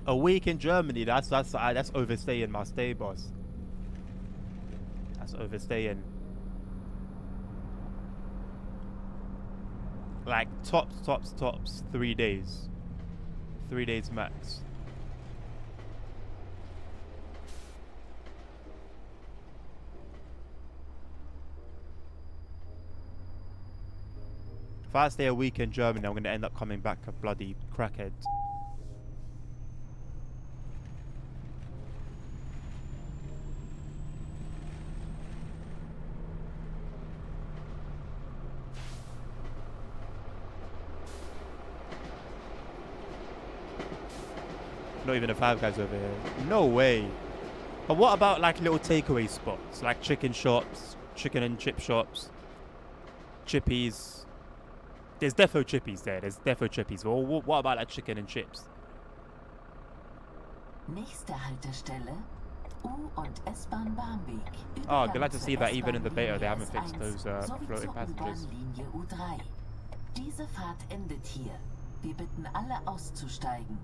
A week in Germany, that's overstaying my stay, boss. That's overstaying. Like tops 3 days. 3 days max. If I stay a week in Germany, I'm gonna end up coming back a bloody crackhead. Not even a Five Guys over here. No way. But what about like little takeaway spots, like chicken shops, chicken and chip shops, chippies? There's defo chippies there. There's defo chippies. Well, what about like chicken and chips? Nächste Haltestelle U- und S-Bahn Barmbek. Oh, Übergang glad to zur see that even in the beta they S-Bahn-Linie haven't fixed S1 those sowie floating zur passengers. U-Bahn-Linie U3. Diese Fahrt endet hier. Wir bitten alle auszusteigen.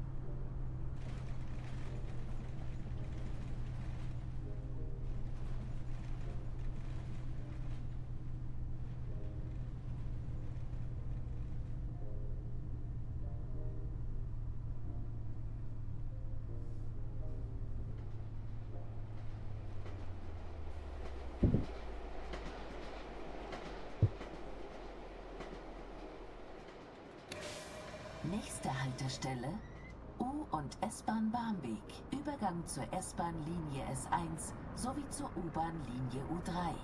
Nächste Haltestelle U- und S-Bahn Barmbek. Übergang zur S-Bahn-Linie S1 sowie zur U-Bahn-Linie U3.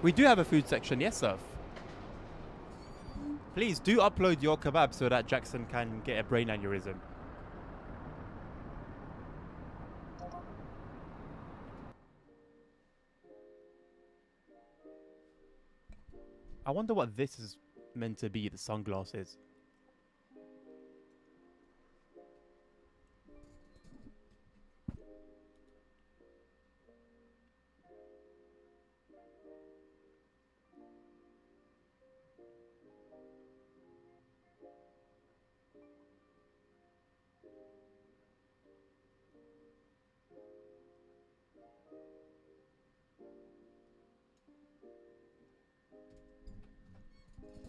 We do have a food section, yes, sir. Please do upload your kebab so that Jackson can get a brain aneurysm. I wonder what this is meant to be, the sunglasses.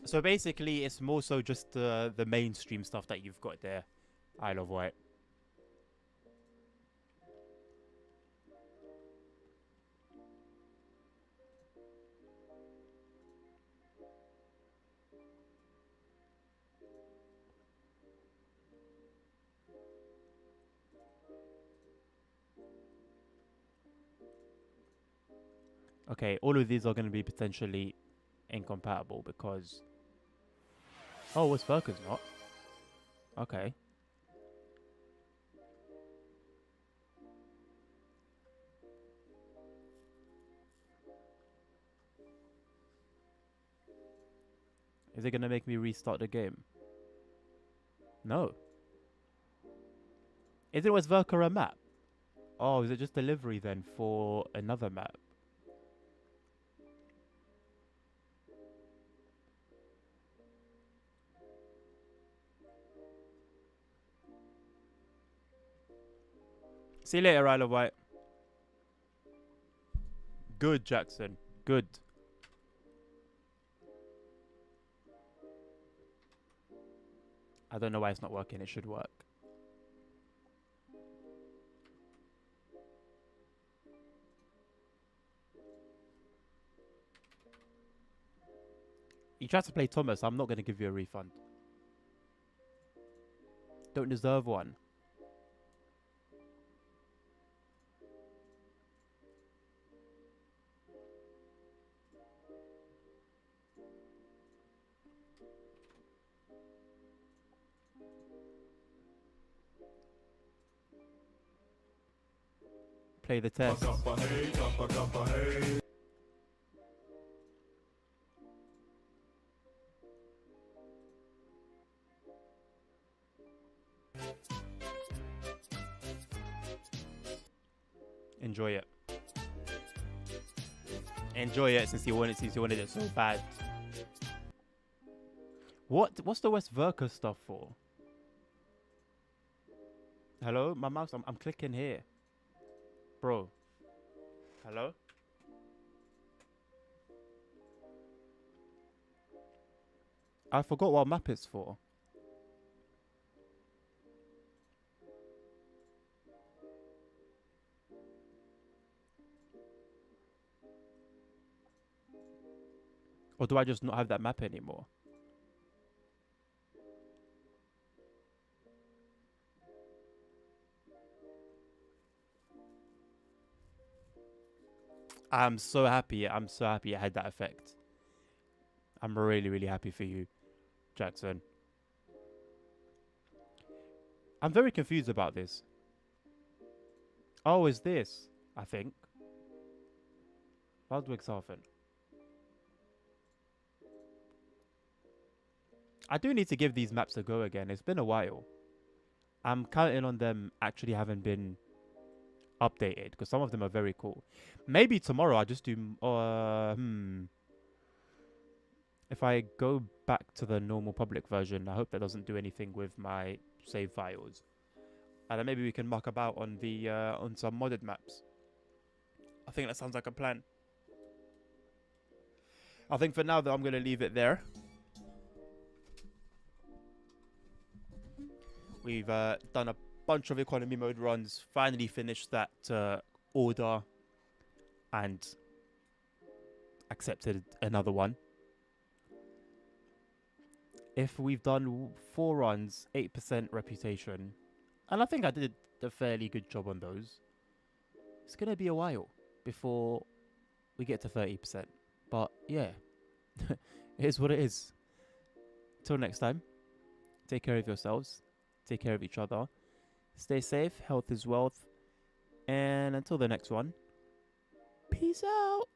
So basically, it's more so just the mainstream stuff that you've got there. Isle of Wight. Okay, all of these are going to be potentially incompatible because... Oh, what's Burker's not? Okay. Is it going to make me restart the game? No. Is it was Verker a map? Oh, is it just delivery then for another map? See you later, Isle of Wight. Good, Jackson. Good. I don't know why it's not working. It should work. You tried to play Thomas. I'm not going to give you a refund. Don't deserve one. Play the test. Enjoy it. Enjoy it since you wanted it so bad. What's the West Verka stuff for? Hello? My mouse, I'm clicking here. Bro. Hello? I forgot what map it's for. Or do I just not have that map anymore? I'm so happy. I'm so happy it had that effect. I'm really, really happy for you, Jackson. I'm very confused about this. Oh, is this? I think. Ludwigshafen. I do need to give these maps a go again. It's been a while. I'm counting on them actually having been updated because some of them are very cool. Maybe tomorrow I'll just do... If I go back to the normal public version, I hope that doesn't do anything with my save files. And then maybe we can muck about on the on some modded maps. I think that sounds like a plan. I think for now, though, I'm going to leave it there. We've done a bunch of economy mode runs, finally finished that order, and accepted another one. If we've done 4 runs, 8% reputation, and I think I did a fairly good job on those, it's going to be a while before we get to 30%. But yeah, it is what it is. Till next time, take care of yourselves, take care of each other, stay safe, health is wealth, and until the next one, peace out.